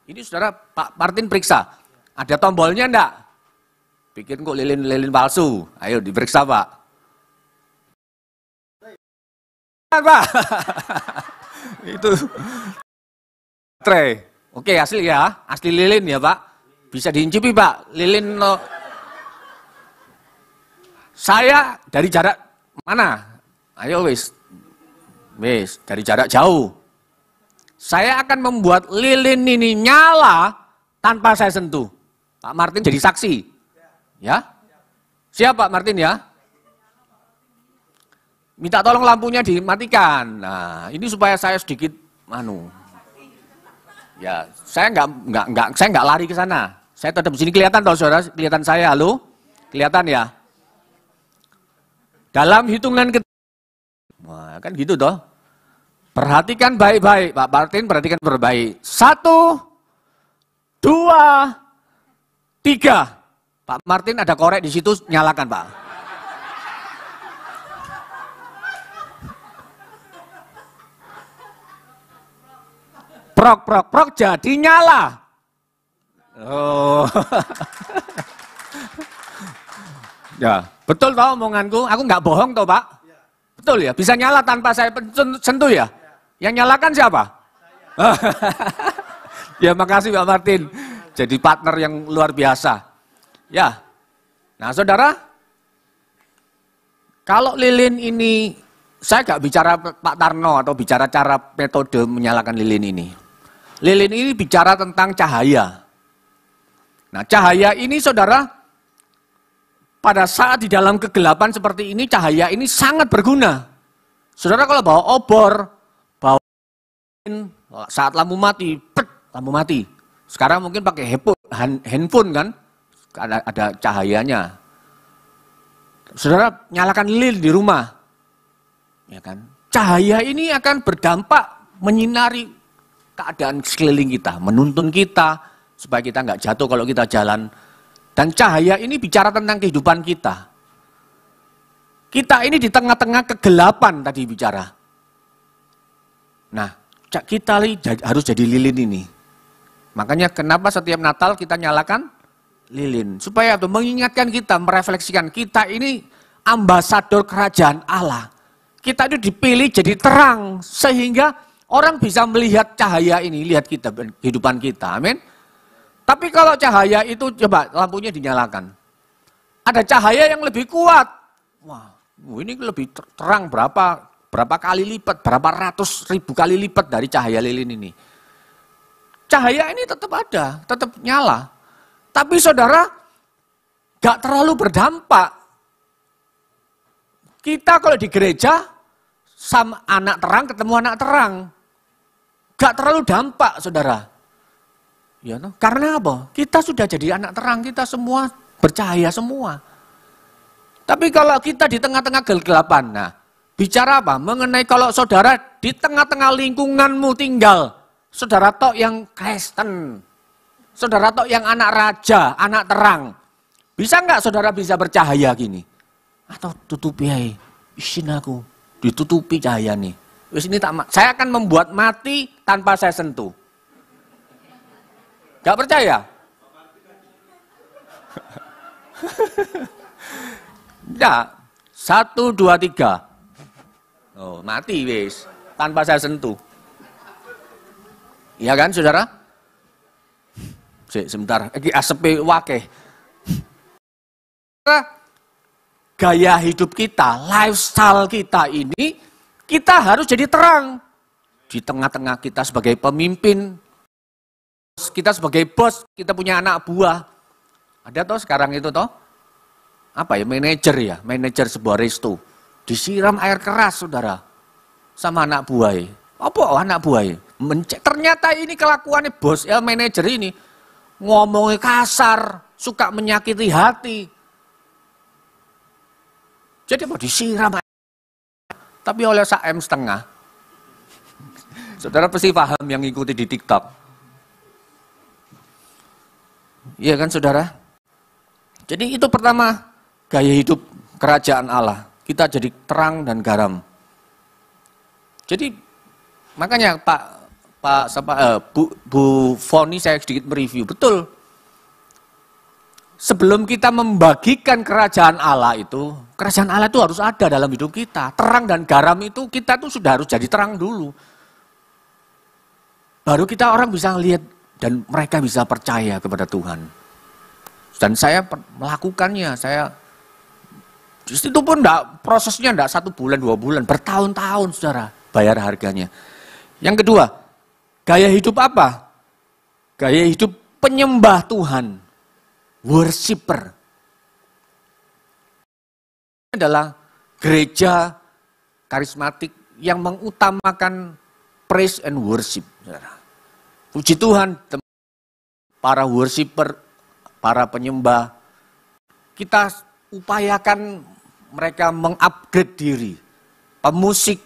Ini saudara Pak Martin periksa. Ada tombolnya enggak? Bikin kok lilin-lilin palsu. Ayo diperiksa Pak. Pak. Itu baterai. Oke, asli ya. Asli lilin ya Pak. Bisa diincipi Pak. Lilin saya dari jarak mana? Ayo wis dari jarak jauh. Saya akan membuat lilin ini nyala tanpa saya sentuh. Pak Martin jadi saksi. Ya? Siap Pak Martin ya? Minta tolong lampunya dimatikan. Nah, ini supaya saya sedikit ya, saya nggak lari ke sana. Saya tetap di sini, kelihatan toh saudara, kelihatan saya, halo? Kelihatan ya? Dalam hitungan wah, kan gitu toh. Perhatikan baik-baik, Pak Martin, perhatikan baik. 1, 2, 3. Pak Martin ada korek di situ, nyalakan Pak. Prok, jadi nyala. Oh. Ya, betul toh omonganku? Aku nggak bohong toh Pak? Betul ya? Bisa nyala tanpa saya sentuh ya? Yang nyalakan siapa? Ya makasih Pak Martin. Jadi partner yang luar biasa. Ya. Nah saudara, kalau lilin ini, saya nggak bicara Pak Tarno atau bicara cara metode menyalakan lilin ini. Lilin ini bicara tentang cahaya. Nah cahaya ini saudara, pada saat di dalam kegelapan seperti ini, cahaya ini sangat berguna. Saudara kalau bawa obor, bawa saat lampu mati, lampu mati. Sekarang mungkin pakai handphone kan, ada cahayanya. Saudara nyalakan lilin di rumah, ya kan? Cahaya ini akan berdampak menyinari keadaan sekeliling kita, menuntun kita supaya kita nggak jatuh kalau kita jalan. Dan cahaya ini bicara tentang kehidupan kita. Kita ini di tengah-tengah kegelapan tadi bicara. Nah, kita harus jadi lilin ini. Makanya kenapa setiap Natal kita nyalakan lilin. Supaya tuh mengingatkan kita, merefleksikan kita ini ambasador kerajaan Allah. Kita itu dipilih jadi terang sehingga orang bisa melihat cahaya ini, lihat kita, kehidupan kita. Amin. Tapi kalau cahaya itu, coba lampunya dinyalakan. Ada cahaya yang lebih kuat. Wah, ini lebih terang berapa kali lipat, berapa ratus ribu kali lipat dari cahaya lilin ini. Cahaya ini tetap ada, tetap nyala. Tapi saudara, gak terlalu berdampak. Kita kalau di gereja, sama anak terang ketemu anak terang. Gak terlalu dampak, saudara. Ya, no? Karena apa? Kita sudah jadi anak terang, kita semua bercahaya semua. Tapi kalau kita di tengah-tengah kegelapan, nah, bicara apa? Mengenai kalau saudara di tengah-tengah lingkunganmu tinggal, saudara tok yang Kristen, saudara tok yang anak raja, anak terang. Bisa nggak saudara bisa bercahaya gini? Atau tutupi aja, isin aku, ditutupi cahaya nih. Wis ini saya akan membuat mati tanpa saya sentuh. Gak percaya? Enggak. 1, 2, 3. Oh, mati wis. Tanpa saya sentuh. Iya kan, saudara? Sebentar. Iki asepe wakeh. Gaya hidup kita, lifestyle kita ini, kita harus jadi terang. Di tengah-tengah kita sebagai pemimpin, kita sebagai bos, kita punya anak buah. Ada toh sekarang itu toh? Apa ya, manajer sebuah resto. Disiram air keras, saudara. Sama anak buah. Apa anak buah? Ternyata ini kelakuannya bos, ya manajer ini. Ngomongnya kasar, suka menyakiti hati. Jadi apa? Disiram air. Tapi oleh 1,5 M. Saudara pasti paham yang ngikuti di TikTok. Iya kan saudara? Jadi itu pertama, gaya hidup kerajaan Allah. Kita jadi terang dan garam. Jadi makanya Bu Foni saya sedikit mereview. Betul. Sebelum kita membagikan kerajaan Allah itu harus ada dalam hidup kita. Terang dan garam itu kita tuh sudah harus jadi terang dulu. Baru kita orang bisa lihat dan mereka bisa percaya kepada Tuhan. Dan saya melakukannya, itu pun prosesnya enggak 1 bulan, 2 bulan, bertahun-tahun saudara, bayar harganya. Yang kedua, gaya hidup apa? Gaya hidup penyembah Tuhan, worshiper. Ini adalah gereja karismatik yang mengutamakan praise and worship. Saudara. Puji Tuhan, para worshiper, para penyembah, kita upayakan mereka mengupgrade diri. Pemusik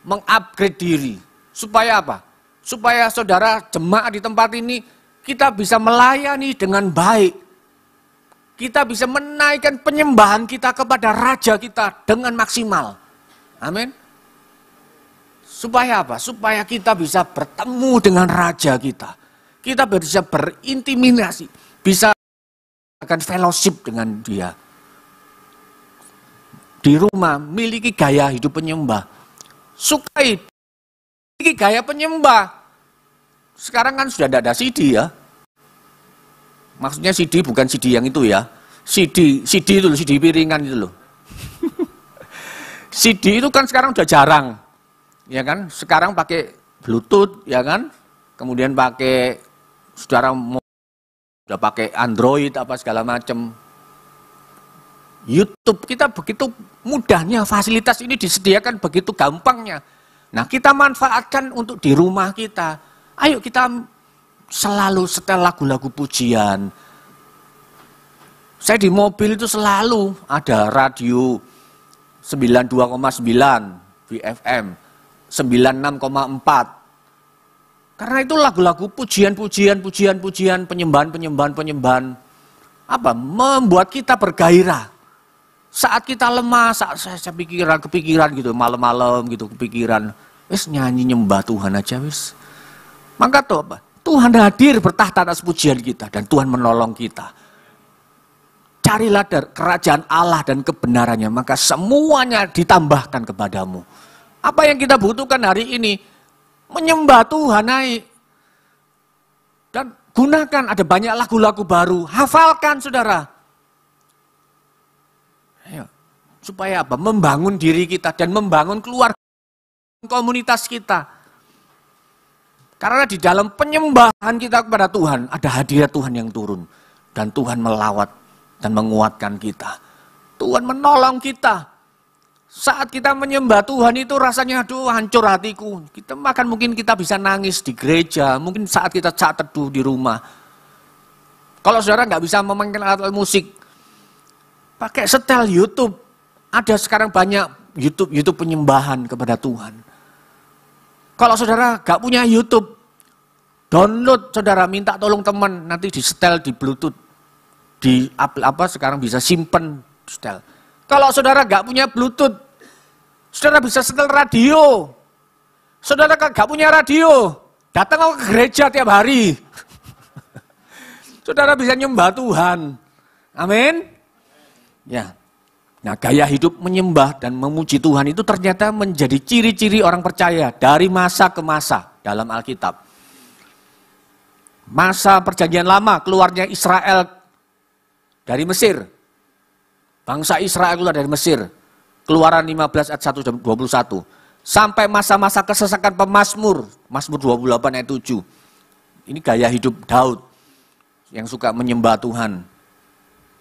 mengupgrade diri. Supaya apa? Supaya saudara jemaat di tempat ini, kita bisa melayani dengan baik. Kita bisa menaikkan penyembahan kita kepada Raja kita dengan maksimal. Amin. Supaya apa? Supaya kita bisa bertemu dengan Raja kita. Kita bisa berintimidasi, bisa akan fellowship dengan dia. Di rumah, miliki gaya hidup penyembah. Sukai, miliki gaya penyembah. Sekarang kan sudah tidak ada CD ya. Maksudnya CD bukan CD yang itu ya. CD itu loh, CD piringan itu loh. CD itu kan sekarang udah jarang. Ya kan, sekarang pakai Bluetooth, ya kan, kemudian pakai saudara udah pakai Android apa segala macam. YouTube kita begitu mudahnya, fasilitas ini disediakan begitu gampangnya. Nah, kita manfaatkan untuk di rumah kita. Ayo kita selalu setel lagu-lagu pujian. Saya di mobil itu selalu ada radio 92,9 BFM. 96,4. Karena itu lagu-lagu pujian, penyembahan. Apa? Membuat kita bergairah. Saat kita lemah, saat saya kepikiran gitu, malam-malam gitu kepikiran, wis nyanyi nyembah Tuhan aja wis. Maka tuh apa? Tuhan hadir bertahta atas pujian kita dan Tuhan menolong kita. carilah kerajaan Allah dan kebenarannya, maka semuanya ditambahkan kepadamu. Apa yang kita butuhkan hari ini? Menyembah Tuhan naik. Dan gunakan, ada banyak lagu-lagu baru. Hafalkan saudara. Ayo. Supaya apa? Membangun diri kita dan membangun keluarga, komunitas kita. Karena di dalam penyembahan kita kepada Tuhan, ada hadirat Tuhan yang turun. Dan Tuhan melawat dan menguatkan kita. Tuhan menolong kita. Saat kita menyembah Tuhan itu rasanya, aduh hancur hatiku. Mungkin kita bisa nangis di gereja, mungkin saat kita saat teduh di rumah. Kalau saudara nggak bisa memainkan alat musik, pakai setel YouTube. Ada sekarang banyak YouTube penyembahan kepada Tuhan. Kalau saudara gak punya YouTube, download saudara, minta tolong teman, nanti di setel di Bluetooth, di sekarang bisa simpen setel. Kalau saudara gak punya Bluetooth, saudara bisa setel radio. Saudara gak punya radio, datang ke gereja tiap hari. Saudara bisa nyembah Tuhan. Amin. Ya. Nah, gaya hidup menyembah dan memuji Tuhan itu ternyata menjadi ciri-ciri orang percaya dari masa ke masa dalam Alkitab. Masa perjanjian lama, keluarnya Israel dari Mesir. Bangsa Israel keluar dari Mesir. Keluaran 15 ayat 1 dan 21. Sampai masa-masa kesesakan pemazmur, Mazmur 28 ayat 7. Ini gaya hidup Daud yang suka menyembah Tuhan.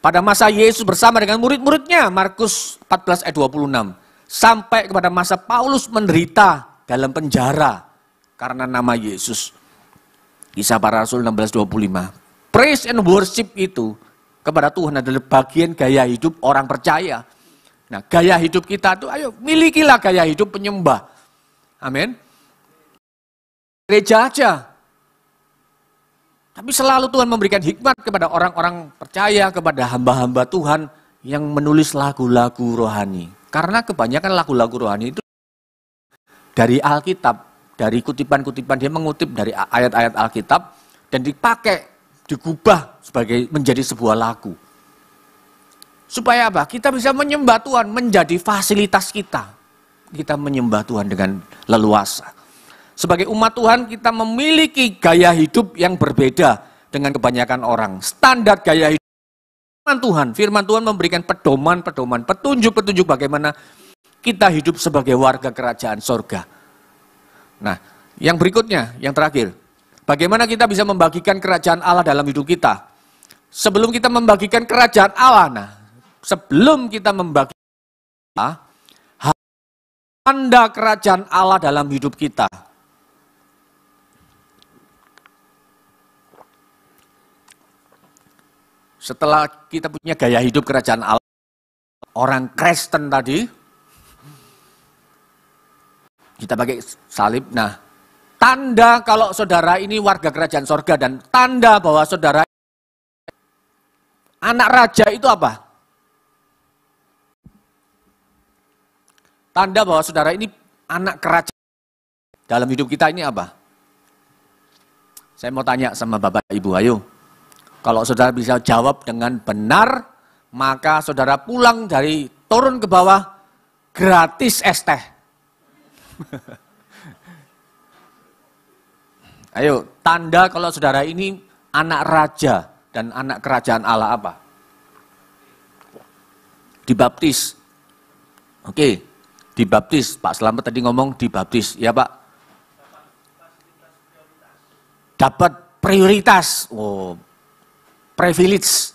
Pada masa Yesus bersama dengan murid-muridnya, Markus 14 ayat 26. Sampai kepada masa Paulus menderita dalam penjara karena nama Yesus. Kisah Para Rasul 16:25. Praise and worship itu kepada Tuhan adalah bagian gaya hidup orang percaya. Nah, gaya hidup kita itu, ayo milikilah gaya hidup penyembah. Amin. Gereja aja. Tapi selalu Tuhan memberikan hikmat kepada orang-orang percaya, kepada hamba-hamba Tuhan yang menulis lagu-lagu rohani. Karena kebanyakan lagu-lagu rohani itu dari Alkitab, dari kutipan-kutipan, dia mengutip dari ayat-ayat Alkitab dan dipakai, digubah sebagai menjadi sebuah lagu. Supaya apa? Kita bisa menyembah Tuhan, menjadi fasilitas kita. Kita menyembah Tuhan dengan leluasa. Sebagai umat Tuhan kita memiliki gaya hidup yang berbeda dengan kebanyakan orang. Standar gaya hidup firman Tuhan memberikan pedoman-pedoman, petunjuk-petunjuk bagaimana kita hidup sebagai warga kerajaan sorga. Nah, yang berikutnya, yang terakhir. Bagaimana kita bisa membagikan kerajaan Allah dalam hidup kita? Sebelum kita membagikan kerajaan Allah, sebelum kita membagikan tanda kerajaan Allah dalam hidup kita. Setelah kita punya gaya hidup kerajaan Allah, orang Kristen tadi, kita pakai salib. Nah, tanda kalau saudara ini warga kerajaan sorga dan tanda bahwa saudara anak raja itu apa? Tanda bahwa saudara ini anak kerajaan dalam hidup kita ini apa? Saya mau tanya sama Bapak Ibu, ayo. Kalau saudara bisa jawab dengan benar, maka saudara turun ke bawah, gratis es teh. Ayo, tanda kalau saudara ini anak raja dan anak kerajaan Allah apa? Dibaptis. Oke, dibaptis. Pak Slamet tadi ngomong dibaptis, ya Pak? Dapat prioritas. Oh, privilege.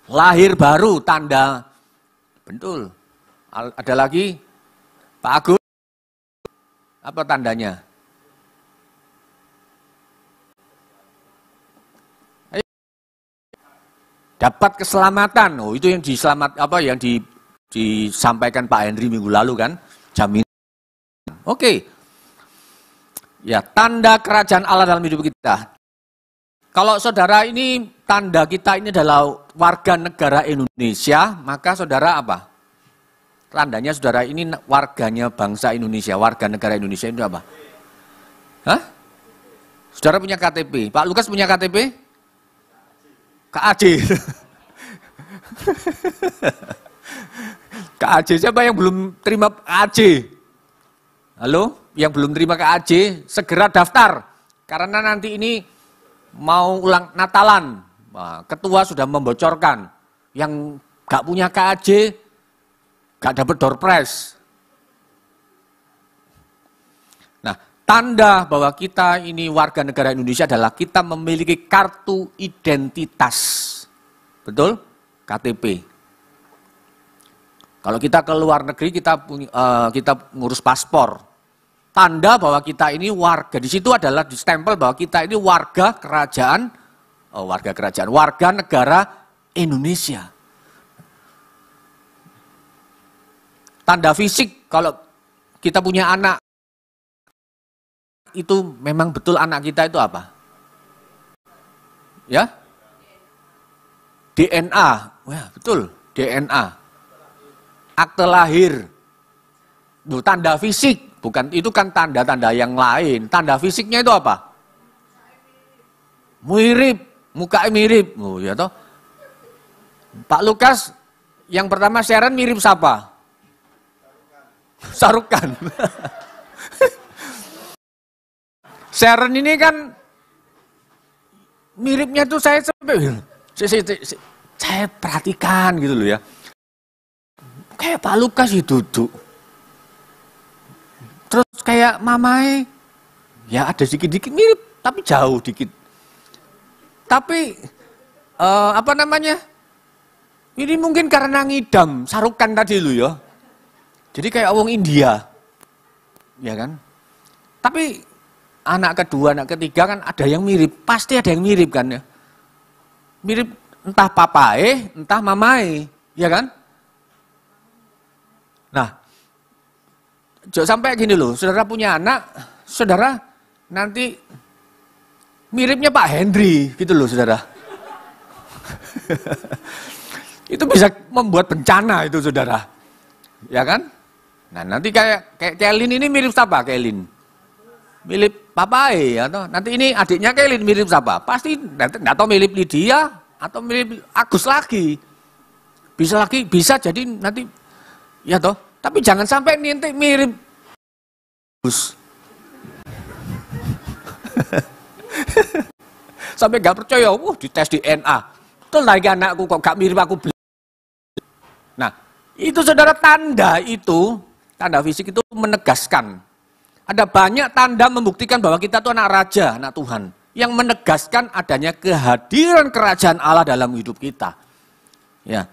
Lahir baru, tanda. Betul. Ada lagi, Pak Agus. Apa tandanya? Dapat keselamatan. Oh, itu yang disampaikan Pak Henry minggu lalu kan? Jaminan. Oke. Ya, tanda kerajaan Allah dalam hidup kita. Kalau saudara ini, tanda kita ini adalah warga negara Indonesia, maka saudara apa? Tandanya saudara ini warganya bangsa Indonesia, warga negara Indonesia itu apa? Hah? Saudara punya KTP. Pak Lukas punya KTP? KAJ. KAJ, siapa yang belum terima KAJ? Halo, yang belum terima KAJ, segera daftar. Karena nanti ini mau ulang Natalan. Nah, ketua sudah membocorkan. Yang gak punya KAJ, gak dapat door prize. Nah, tanda bahwa kita ini warga negara Indonesia adalah kita memiliki kartu identitas. Betul? KTP. Kalau kita ke luar negeri, kita ngurus paspor. Tanda bahwa kita ini warga, di situ adalah distempel bahwa kita ini warga negara Indonesia. Tanda fisik, kalau kita punya anak, itu memang betul anak kita itu apa? Ya? DNA, wah betul, DNA. Akte lahir, tanda fisik, bukan itu kan tanda-tanda yang lain. Tanda fisiknya itu apa? Mirip, mukanya mirip. Oh ya toh. Pak Lukas, yang pertama Sharon mirip siapa? Sarukan. Sharon ini kan miripnya tuh saya perhatikan gitu loh ya. Kayak Pak Lukas itu duduk. Terus kayak mamai, ya ada sedikit-dikit mirip, tapi jauh dikit. Tapi, ini mungkin karena ngidam, Sarukan tadi lu ya. Jadi kayak orang India, ya kan. Tapi anak kedua, anak ketiga kan ada yang mirip, pasti ada yang mirip kan ya. Mirip entah papae, entah mamae, ya kan. Nah, sampai gini loh, saudara punya anak, saudara nanti miripnya Pak Henry gitu loh saudara. Itu bisa membuat bencana itu saudara, ya kan? Nah nanti kayak Kelin ini mirip siapa Kelin? Mirip papae atau nanti ini adiknya Kelin mirip siapa? Pasti nggak tahu mirip Lydia atau mirip Agus lagi. Bisa jadi nanti ya toh. Tapi jangan sampai nanti mirip Gus. Sampai gak percaya, dites DNA. Betul lagi anakku kok gak mirip aku. Nah, itu saudara tanda fisik itu menegaskan. Ada banyak tanda membuktikan bahwa kita itu anak raja, anak Tuhan. Yang menegaskan adanya kehadiran kerajaan Allah dalam hidup kita. Ya.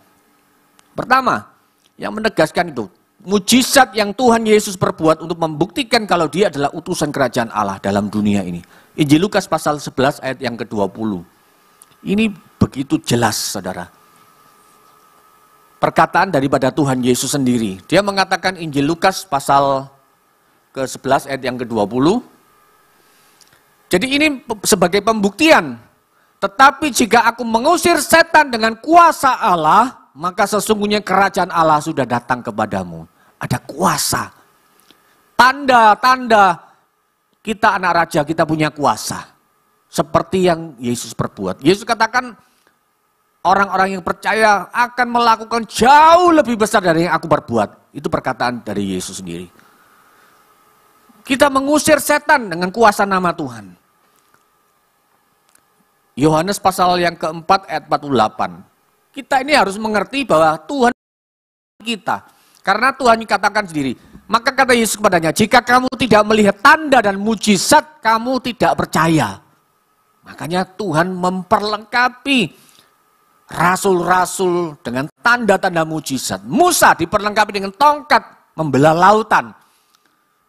Pertama, yang menegaskan itu, mujizat yang Tuhan Yesus perbuat untuk membuktikan kalau dia adalah utusan kerajaan Allah dalam dunia ini. Injil Lukas pasal 11 ayat yang ke-20. Ini begitu jelas saudara. Perkataan daripada Tuhan Yesus sendiri. Dia mengatakan Injil Lukas pasal ke-11 ayat yang ke-20. Jadi ini sebagai pembuktian. Tetapi jika aku mengusir setan dengan kuasa Allah, maka sesungguhnya kerajaan Allah sudah datang kepadamu. Ada kuasa. Tanda-tanda kita anak raja, kita punya kuasa. Seperti yang Yesus perbuat. Yesus katakan, orang-orang yang percaya akan melakukan jauh lebih besar dari yang aku perbuat. Itu perkataan dari Yesus sendiri. Kita mengusir setan dengan kuasa nama Tuhan. Yohanes pasal yang keempat ayat 48. Kita ini harus mengerti bahwa Tuhan kita. Karena Tuhan katakan sendiri, maka kata Yesus kepadanya, jika kamu tidak melihat tanda dan mujizat, kamu tidak percaya. Makanya Tuhan memperlengkapi rasul-rasul dengan tanda-tanda mujizat. Musa diperlengkapi dengan tongkat membelah lautan.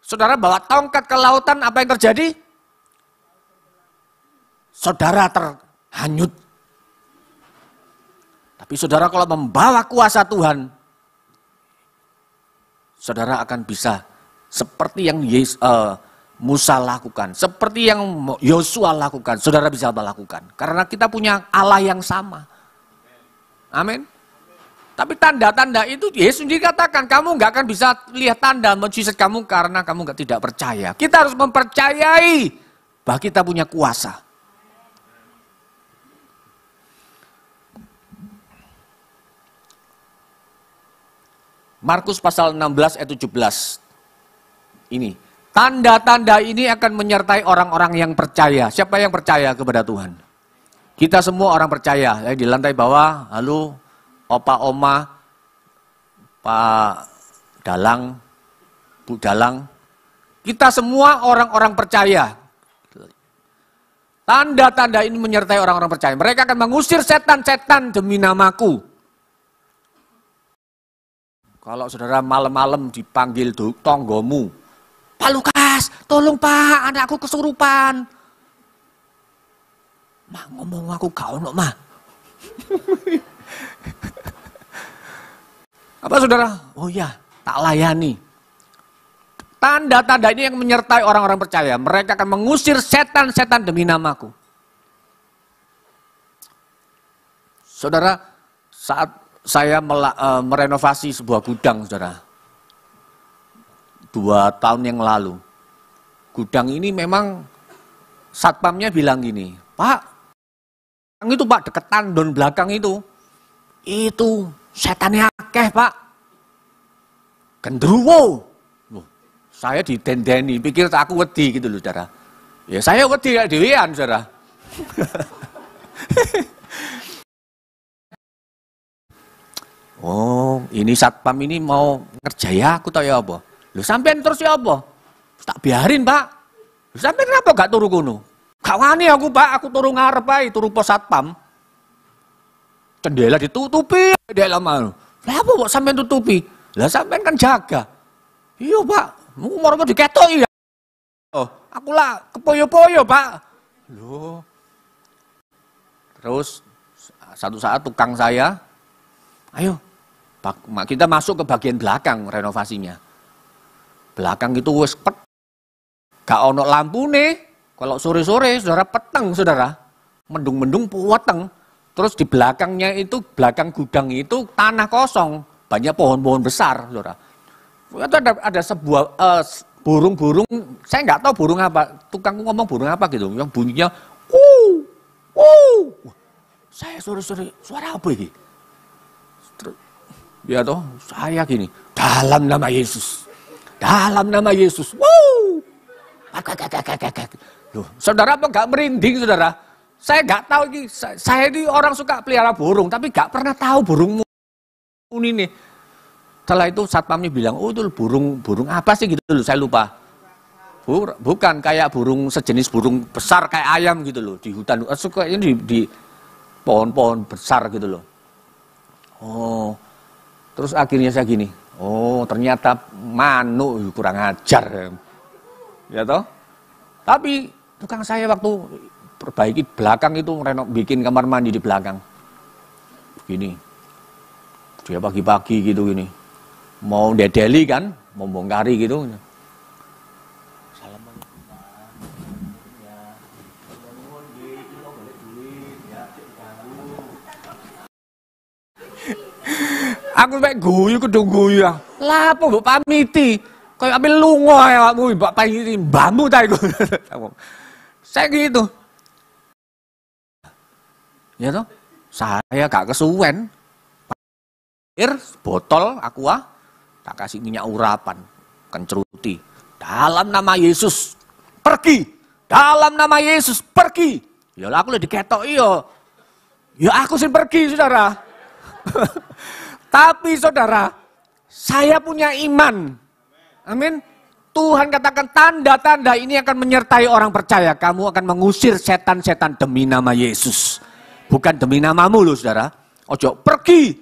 Saudara bawa tongkat ke lautan, apa yang terjadi? Saudara terhanyut. Tapi saudara kalau membawa kuasa Tuhan, saudara akan bisa seperti yang Musa lakukan, seperti yang Yosua lakukan, saudara bisa melakukan. Karena kita punya Allah yang sama. Amin. Tapi tanda-tanda itu Yesus sendiri katakan, kamu nggak akan bisa lihat tanda mujizat kamu karena kamu tidak percaya. Kita harus mempercayai bahwa kita punya kuasa. Markus pasal 16 ayat 17. Ini, tanda-tanda ini akan menyertai orang-orang yang percaya. Siapa yang percaya kepada Tuhan? Kita semua orang percaya. Di lantai bawah, halo, opa, oma, Pak Dalang, Bu Dalang. Kita semua orang-orang percaya. Tanda-tanda ini menyertai orang-orang percaya. Mereka akan mengusir setan-setan demi namaku. Kalau saudara malam-malam dipanggil tonggomu, Pak Lukas, tolong Pak, anakku kesurupan. Mak ngomong aku gak ono, Mah. Apa saudara? Oh ya, tak layani. Tanda-tanda ini yang menyertai orang-orang percaya. Mereka akan mengusir setan-setan demi namaku. Saudara, saat saya merenovasi sebuah gudang, saudara. 2 tahun yang lalu. Gudang ini memang satpamnya bilang gini, Pak, itu Pak, deket tandon belakang itu setannya akeh Pak. Gendruwo. Saya ditendeni, pikir aku wedi gitu loh, saudara. Ya saya wedi ya dewean, saudara. Oh, ini satpam ini mau ngerjai aku tau ya apa? Lu sampean terus ya apa? Tak biarin, Pak. Lu sampean kenapa gak turu kono? Gak wani aku, Pak. Aku turu ngarep ae, turu pos satpam. Jendela ditutupi, jendela mau. Lah apa kok sampean tutupi? Lah sampean kan jaga. Iya, Pak. Umur diketoki ya. Oh, aku lah kepoyo-poyo, Pak. Loh. Terus satu saat tukang saya, ayo, kita masuk ke bagian belakang renovasinya. Belakang itu wis gak ono lampune. Kalau sore-sore saudara peteng, saudara. Mendung-mendung puweteng. Terus di belakangnya itu, belakang gudang itu tanah kosong. Banyak pohon-pohon besar, saudara. Itu ada sebuah burung-burung, saya nggak tahu burung apa. Tukangku ngomong burung apa gitu. Yang bunyinya, saya sore-sore, suara apa ini? Ya toh, saya gini, dalam nama Yesus. Dalam nama Yesus. Loh, saudara apa gak merinding, saudara? Saya gak tahu ini. Saya ini orang suka pelihara burung, tapi gak pernah tahu burung ini. Setelah itu satpamnya bilang, oh itu burung apa sih gitu loh, saya lupa. Bukan kayak burung sejenis burung besar kayak ayam gitu loh di hutan. Suka ini di pohon-pohon besar gitu loh. Oh, terus akhirnya saya gini. Oh, ternyata manuk, kurang ajar. Ya toh? Tapi tukang saya waktu perbaiki belakang itu bikin kamar mandi di belakang. Gini. Dia pagi-pagi gitu gini. Mau dedeli kan, mau bongkari gitu. Aku mek guyu kudu guyu. Lah apa mbok pamiti? Kayak ambil lunga ya awakmu mbok pamiti mbambu ta iku. Saya gitu. Ya toh? Saya gak kesuwen. Air botol aqua tak kasih minyak urapan, kencruti. Dalam nama Yesus pergi. Dalam nama Yesus pergi. Ya lah aku lho diketoki ya. Ya aku sing pergi, Saudara. Tapi saudara, saya punya iman. Amin. Tuhan katakan tanda-tanda ini akan menyertai orang percaya. Kamu akan mengusir setan-setan demi nama Yesus. Bukan demi namamu loh saudara. Ojo pergi.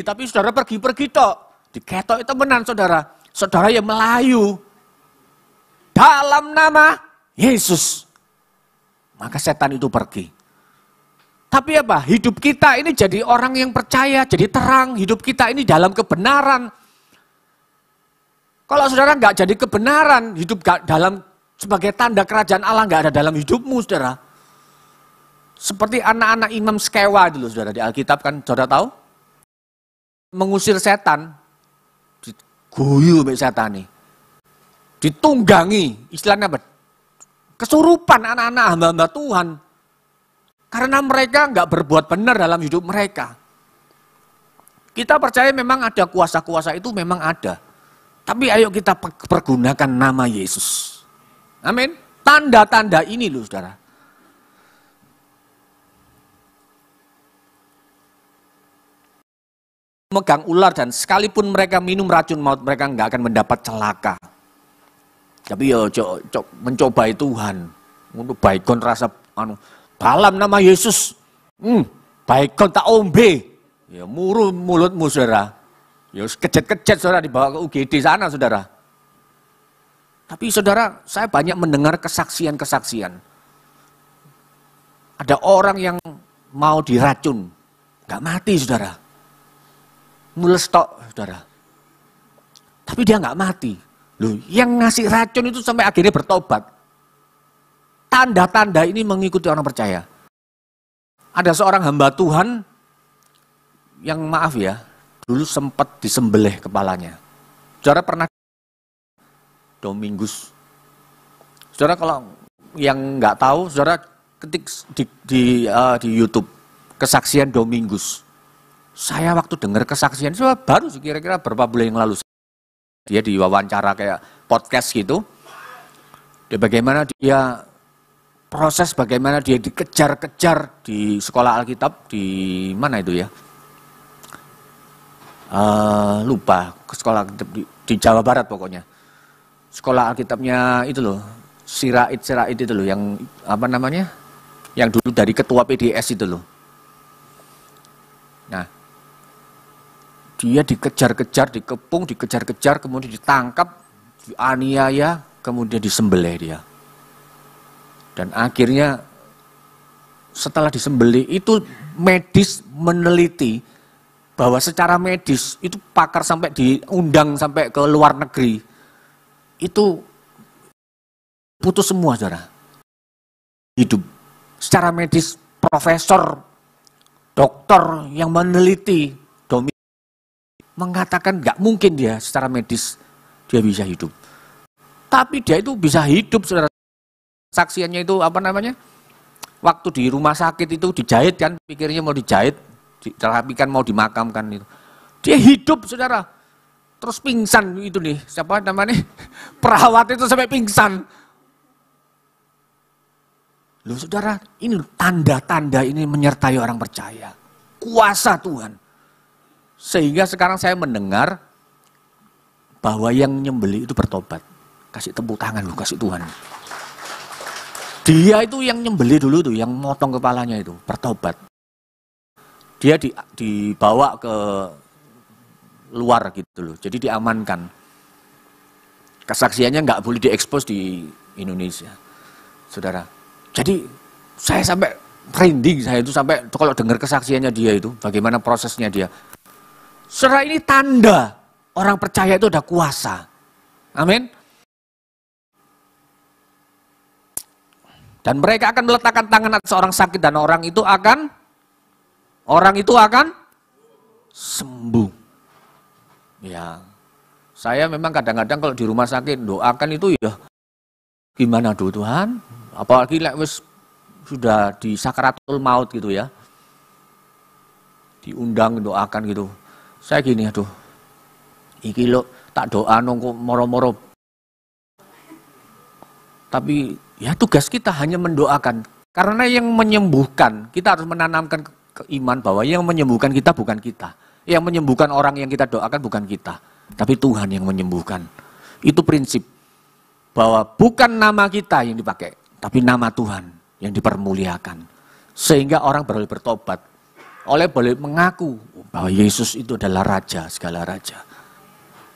Tapi saudara pergi tok. Diketok itu temenan saudara. Saudara yang Melayu. Dalam nama Yesus. Maka setan itu pergi. Tapi apa? Hidup kita ini jadi orang yang percaya, jadi terang. Hidup kita ini dalam kebenaran. Kalau saudara nggak jadi kebenaran, hidup gak dalam sebagai tanda kerajaan Allah nggak ada dalam hidupmu, saudara. Seperti anak-anak Imam Skewa dulu, saudara di Alkitab kan, saudara tahu? Mengusir setan, diguyu sama setan nih, ditunggangi, istilahnya apa? Kesurupan anak-anak hamba-hamba Tuhan. Karena mereka nggak berbuat benar dalam hidup mereka. Kita percaya memang ada kuasa-kuasa itu, memang ada. Tapi ayo kita pergunakan nama Yesus. Amin. Tanda-tanda ini loh saudara. Megang ular dan sekalipun mereka minum racun maut, mereka nggak akan mendapat celaka. Tapi yo mencobai Tuhan untuk baikon rasa dalam nama Yesus. Baikon tak ombe. Ya muru mulutmu saudara. Ya kejet-kejet saudara dibawa ke UGD sana saudara. Tapi saudara, saya banyak mendengar kesaksian-kesaksian. Ada orang yang mau diracun, nggak mati saudara. Mules tok, saudara. Tapi dia nggak mati. Loh, yang ngasih racun itu sampai akhirnya bertobat. Tanda-tanda ini mengikuti orang percaya. Ada seorang hamba Tuhan yang maaf ya, dulu sempat disembelih kepalanya. Saudara pernah Domingus. Saudara kalau yang nggak tahu, saudara ketik di YouTube kesaksian Domingus. Saya waktu dengar kesaksian, baru kira-kira beberapa bulan yang lalu, dia diwawancara kayak podcast gitu. Bagaimana dia proses, bagaimana dia dikejar-kejar di sekolah Alkitab, di mana itu ya? Lupa, ke sekolah Alkitab di Jawa Barat pokoknya. Sekolah Alkitabnya itu loh, Sirait itu loh, yang apa namanya? Yang dulu dari ketua PDS itu loh. Nah, dia dikejar-kejar, dikepung, dikejar-kejar, kemudian ditangkap, dianiaya, kemudian disembelih dia. Dan akhirnya setelah disembelih itu medis meneliti bahwa secara medis itu pakar sampai diundang sampai ke luar negeri. Itu putus semua saudara. Hidup. Secara medis profesor, dokter yang meneliti mengatakan nggak mungkin dia secara medis dia bisa hidup. Tapi dia itu bisa hidup, saudara. Saksiannya itu apa namanya? Waktu di rumah sakit itu dijahit kan, pikirnya mau dijahit, diterapikan mau dimakamkan itu. Dia hidup, saudara. Terus pingsan itu nih, siapa namanya? Perawat itu sampai pingsan. Loh saudara, ini tanda-tanda ini menyertai orang percaya. Kuasa Tuhan. Sehingga sekarang saya mendengar bahwa yang nyembeli itu bertobat. Kasih tepuk tangan loh, kasih Tuhan. Dia itu yang nyembeli dulu tuh, yang motong kepalanya itu, bertobat. Dia dibawa ke luar gitu loh, jadi diamankan. Kesaksiannya nggak boleh diekspos di Indonesia, saudara. Jadi saya sampai merinding, saya itu sampai kalau dengar kesaksiannya dia itu, bagaimana prosesnya dia. Saudara, ini tanda orang percaya itu ada kuasa. Amin. Dan mereka akan meletakkan tangan atas orang sakit dan orang itu akan sembuh. Ya, saya memang kadang-kadang kalau di rumah sakit doakan itu ya gimana Tuhan, apalagi sudah di sakaratul maut gitu ya, diundang doakan gitu. Saya gini, aduh, iki lo tak doa nongko moro-moro. Tapi ya tugas kita hanya mendoakan. Karena yang menyembuhkan, kita harus menanamkan keiman bahwa yang menyembuhkan kita bukan kita. Yang menyembuhkan orang yang kita doakan bukan kita. Tapi Tuhan yang menyembuhkan. Itu prinsip. Bahwa bukan nama kita yang dipakai, tapi nama Tuhan yang dipermuliakan. Sehingga orang boleh bertobat. Boleh mengaku bahwa Yesus itu adalah Raja, segala Raja.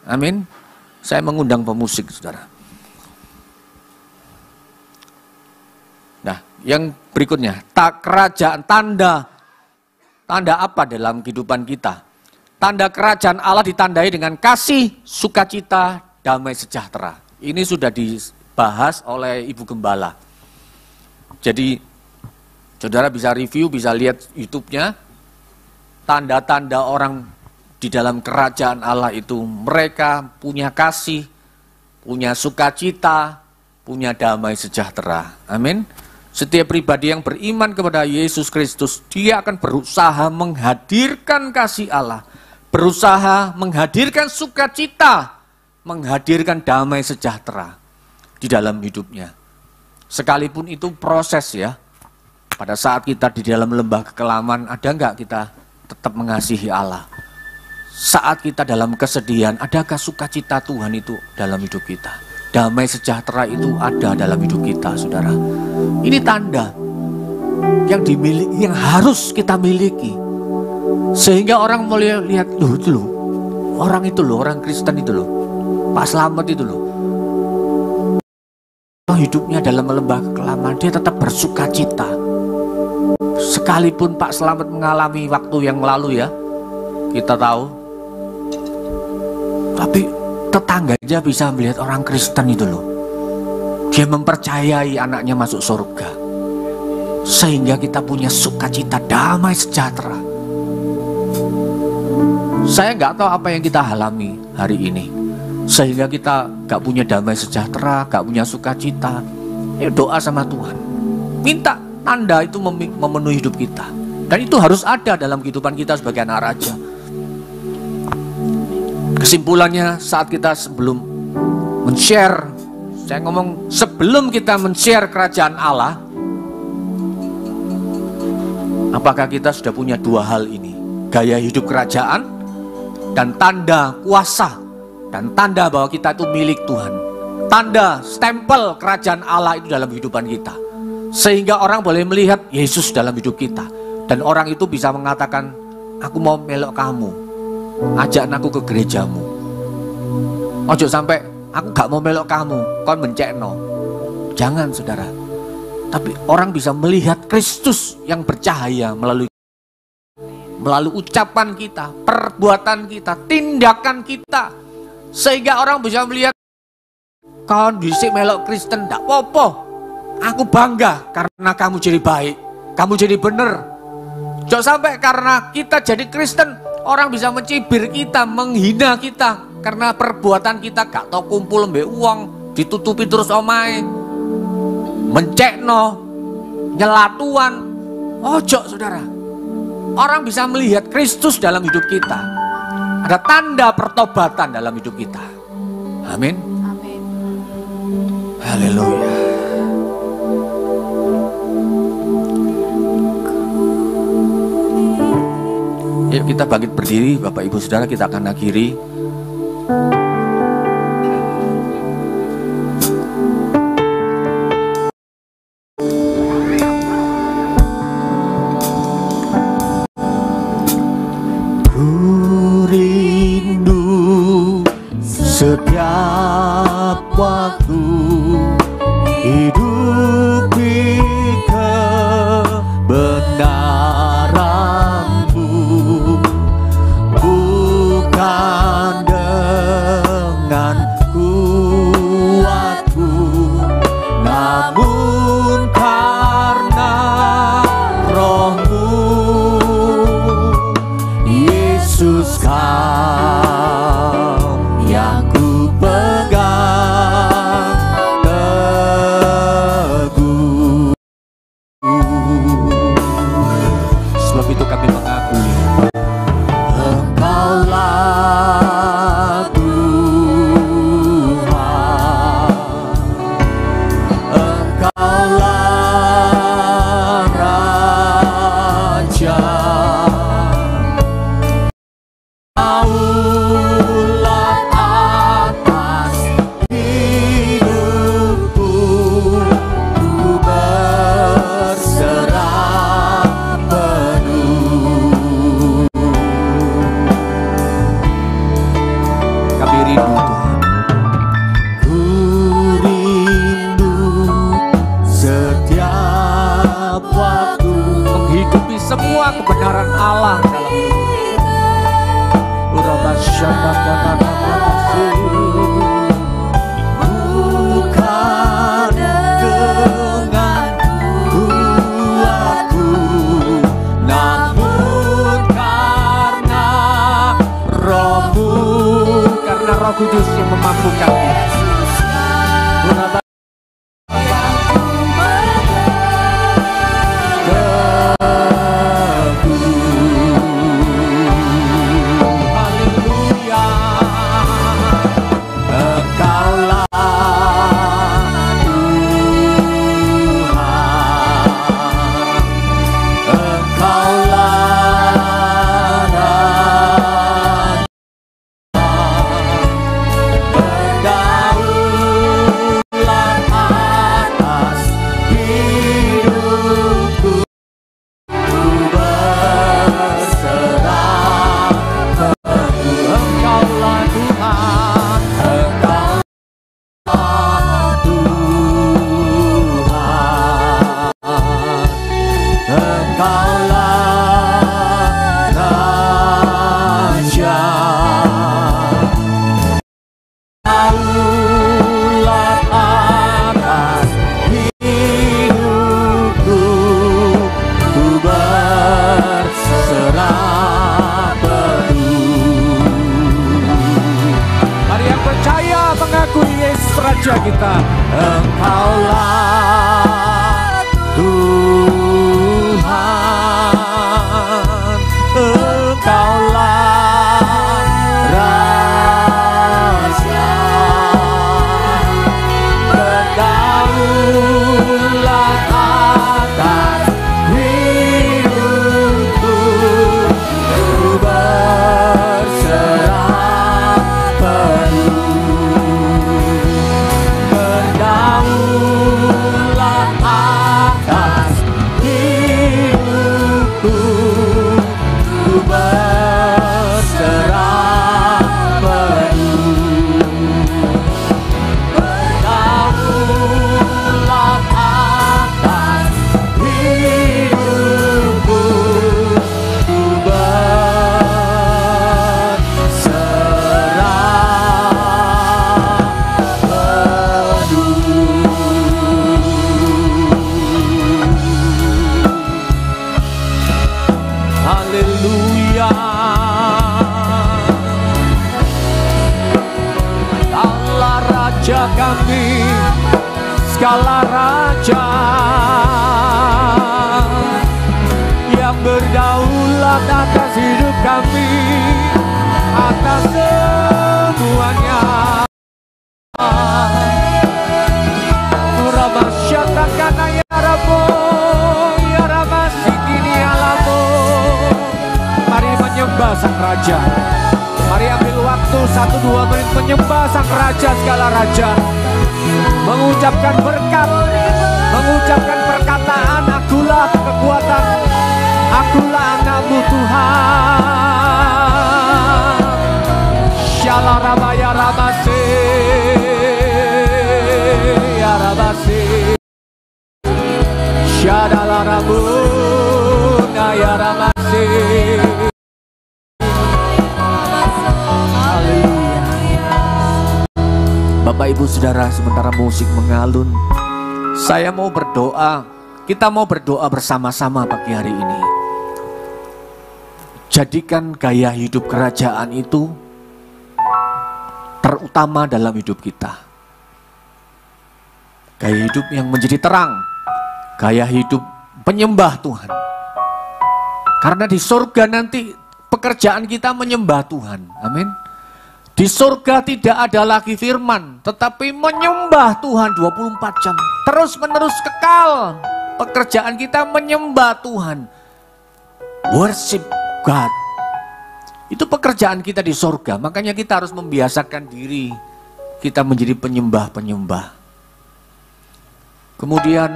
Amin. Saya mengundang pemusik, saudara. Nah, yang berikutnya, kerajaan, tanda apa dalam kehidupan kita? Tanda kerajaan Allah ditandai dengan kasih, sukacita, damai sejahtera. Ini sudah dibahas oleh Ibu Gembala. Jadi, saudara bisa review, bisa lihat YouTube-nya. Tanda-tanda orang di dalam kerajaan Allah itu, mereka punya kasih, punya sukacita, punya damai sejahtera. Amin. Setiap pribadi yang beriman kepada Yesus Kristus, dia akan berusaha menghadirkan kasih Allah, berusaha menghadirkan sukacita, menghadirkan damai sejahtera di dalam hidupnya. Sekalipun itu proses ya. Pada saat kita di dalam lembah kekelaman, ada enggak kita tetap mengasihi Allah? Saat kita dalam kesedihan, adakah sukacita Tuhan itu dalam hidup kita? Damai sejahtera itu ada dalam hidup kita, saudara. Ini tanda yang harus kita miliki. Sehingga orang mulai lihat, orang Kristen itu loh, Pak Slamet itu loh. Hidupnya dalam lembah kekelaman, dia tetap bersukacita. Sekalipun Pak Slamet mengalami waktu yang lalu ya, kita tahu. Tapi tetangganya bisa melihat orang Kristen itu loh. Dia mempercayai anaknya masuk surga. Sehingga kita punya sukacita, damai sejahtera. Saya nggak tahu apa yang kita alami hari ini, sehingga kita nggak punya damai sejahtera, nggak punya sukacita. Ya doa sama Tuhan, minta tanda itu memenuhi hidup kita. Dan itu harus ada dalam kehidupan kita sebagai anak raja. Kesimpulannya, saat kita sebelum men-share, saya ngomong sebelum kita men-share kerajaan Allah, apakah kita sudah punya dua hal ini? Gaya hidup kerajaan dan tanda kuasa, dan tanda bahwa kita itu milik Tuhan. Tanda, stempel kerajaan Allah itu dalam kehidupan kita. Sehingga orang boleh melihat Yesus dalam hidup kita. Dan orang itu bisa mengatakan, aku mau melok kamu, ajak aku ke gerejamu. Ojo sampai, aku gak mau melok kamu, kon mencekno. Jangan saudara. Tapi orang bisa melihat Kristus yang bercahaya melalui ucapan kita, perbuatan kita, tindakan kita. Sehingga orang bisa melihat, kondisi melok Kristen tidak apa-apa. Aku bangga karena kamu jadi baik, kamu jadi benar. Jangan sampai karena kita jadi Kristen, orang bisa mencibir kita, menghina kita karena perbuatan kita gak tau kumpul mbek uang, ditutupi terus omae, mencekno, nyelatuan. Ojo saudara. Orang bisa melihat Kristus dalam hidup kita. Ada tanda pertobatan dalam hidup kita. Amin. Amin. Haleluya. Yuk kita bangkit berdiri, Bapak Ibu Saudara, kita akan akhiri. Setiap waktu hidupi kebenaran-Mu, bukan dengan kuatku, namun karena Roh-Mu, Yesus Kau yang ku pegang teguh. Sebab itu kami mengakui Engkaulah Tuhan, Engkaulah Raja. Daulat atas hidupku, ku berserah penuh. kami rindu Tuhan. Ku rindu setiap waktu Menghidupi semua kebenaran Allah dalam hidup. bukan dengan kuatku, namun karena Roh-Mu, Karena Roh Kudus yang memampukan kita. Raja kita. Engkaulah Tuhan, Engkaulah Raja. Berdaulat atas hidupku, ku berserah penuh. Berdaulat atas hidupku, ku berserah penuh. Berdaulat atas hidupku, ku berserah penuh. Haleluya. Allah Raja kami, segala raja yang berdaulat atas hidup kami, atas semuanya. Rabasyatakan ya Rabbo, ya Rabasikini alamo. Mari menyembah Sang Raja. Mari ambil waktu 1-2 menit menyembah Sang Raja segala raja. Mengucapkan berkat, mengucapkan perkataan, akulah kekuatan, akulah anakmu Tuhan. Syalaraba ya Rabase, ya Rabase. Syadalarabuna ya Rabase. Bapak Ibu Saudara, sementara musik mengalun, saya mau berdoa. Kita mau berdoa bersama-sama pagi hari ini. Jadikan gaya hidup kerajaan itu terutama dalam hidup kita. Gaya hidup yang menjadi terang, gaya hidup penyembah Tuhan. Karena di surga nanti pekerjaan kita menyembah Tuhan. Amin. Di surga tidak ada lagi firman, tetapi menyembah Tuhan 24 jam. Terus menerus kekal. Pekerjaan kita menyembah Tuhan. Worship God. Itu pekerjaan kita di surga. Makanya kita harus membiasakan diri kita menjadi penyembah-penyembah. Kemudian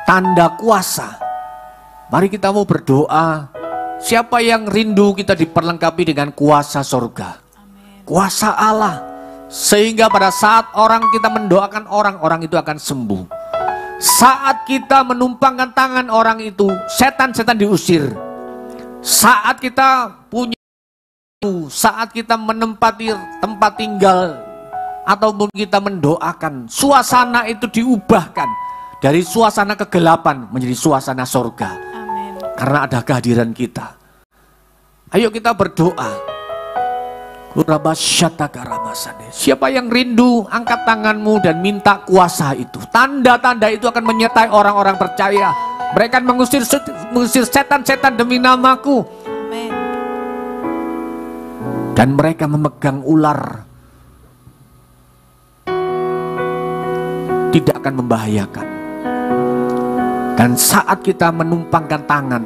tanda kuasa. Mari kita mau berdoa. Siapa yang rindu kita diperlengkapi dengan kuasa surga? Kuasa Allah, sehingga pada saat orang kita mendoakan orang, orang itu akan sembuh. Saat kita menumpangkan tangan orang itu, setan-setan diusir. Saat kita punya, saat kita menempati tempat tinggal, ataupun kita mendoakan, suasana itu diubahkan dari suasana kegelapan menjadi suasana surga. Amin. Karena ada kehadiran kita. Ayo kita berdoa. Siapa yang rindu, angkat tanganmu dan minta kuasa itu. Tanda-tanda itu akan menyertai orang-orang percaya. Mereka akan mengusir setan-setan demi namaku. Amin. Dan mereka memegang ular. Tidak akan membahayakan. Dan saat kita menumpangkan tangan,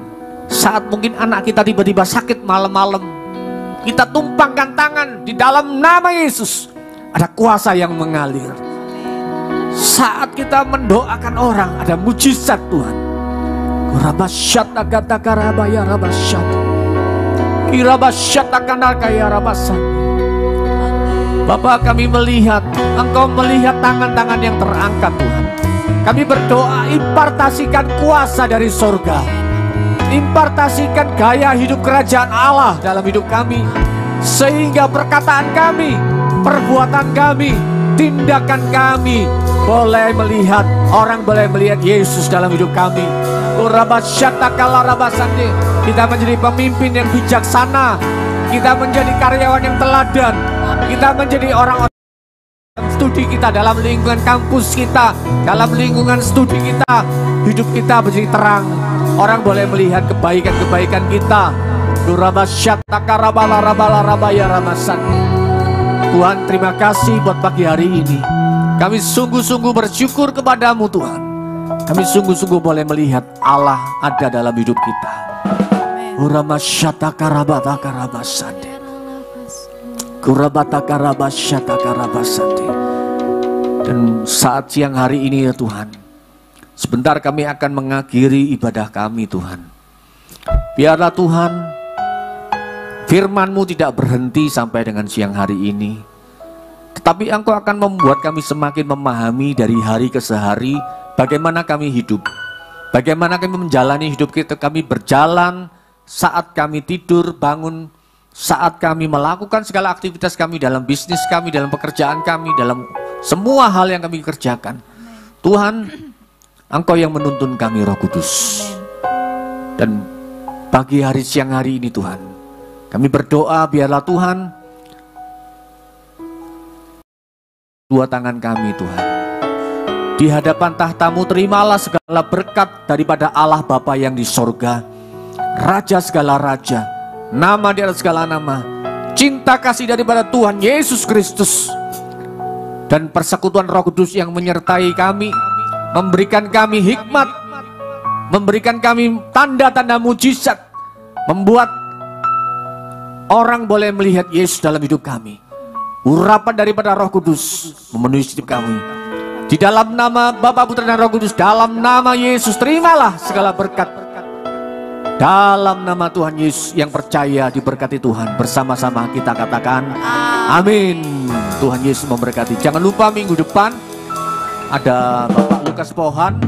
saat mungkin anak kita tiba-tiba sakit malam-malam, kita tumpangkan tangan di dalam nama Yesus. Ada kuasa yang mengalir. Saat kita mendoakan orang, ada mujizat Tuhan. Bapak, kami melihat, Engkau melihat tangan-tangan yang terangkat Tuhan. Kami berdoa, impartasikan kuasa dari surga. Impartasikan gaya hidup kerajaan Allah dalam hidup kami, sehingga perkataan kami, perbuatan kami, tindakan kami boleh melihat, orang boleh melihat Yesus dalam hidup kami. Kita menjadi pemimpin yang bijaksana, kita menjadi karyawan yang teladan, kita menjadi orang-orang studi kita, dalam lingkungan kampus kita, dalam lingkungan studi kita, hidup kita menjadi terang. Orang boleh melihat kebaikan-kebaikan kita. Tuhan, terima kasih buat pagi hari ini. Kami sungguh-sungguh bersyukur kepadamu Tuhan. Kami sungguh-sungguh boleh melihat Allah ada dalam hidup kita. Dan saat siang hari ini ya Tuhan, sebentar kami akan mengakhiri ibadah kami Tuhan. Biarlah Tuhan, firman-Mu tidak berhenti sampai dengan siang hari ini, tetapi Engkau akan membuat kami semakin memahami dari hari ke hari bagaimana kami hidup, bagaimana kami menjalani hidup kita. Kami berjalan saat kami tidur, bangun, saat kami melakukan segala aktivitas kami dalam bisnis kami, dalam pekerjaan kami, dalam semua hal yang kami kerjakan. Tuhan, Engkau yang menuntun kami Roh Kudus. Dan pagi hari siang hari ini Tuhan, kami berdoa biarlah Tuhan, dua tangan kami Tuhan, di hadapan tahta-Mu terimalah segala berkat daripada Allah Bapa yang di sorga, Raja segala raja, nama di atas segala nama, cinta kasih daripada Tuhan Yesus Kristus, dan persekutuan Roh Kudus yang menyertai kami, memberikan kami hikmat, memberikan kami tanda-tanda mujizat, membuat orang boleh melihat Yesus dalam hidup kami. Urapan daripada Roh Kudus memenuhi hidup kami. Di dalam nama Bapa, Putra dan Roh Kudus, dalam nama Yesus terimalah segala berkat. Dalam nama Tuhan Yesus yang percaya diberkati Tuhan. Bersama-sama kita katakan amin. Tuhan Yesus memberkati. Jangan lupa minggu depan ada Bapak Lukas Pohan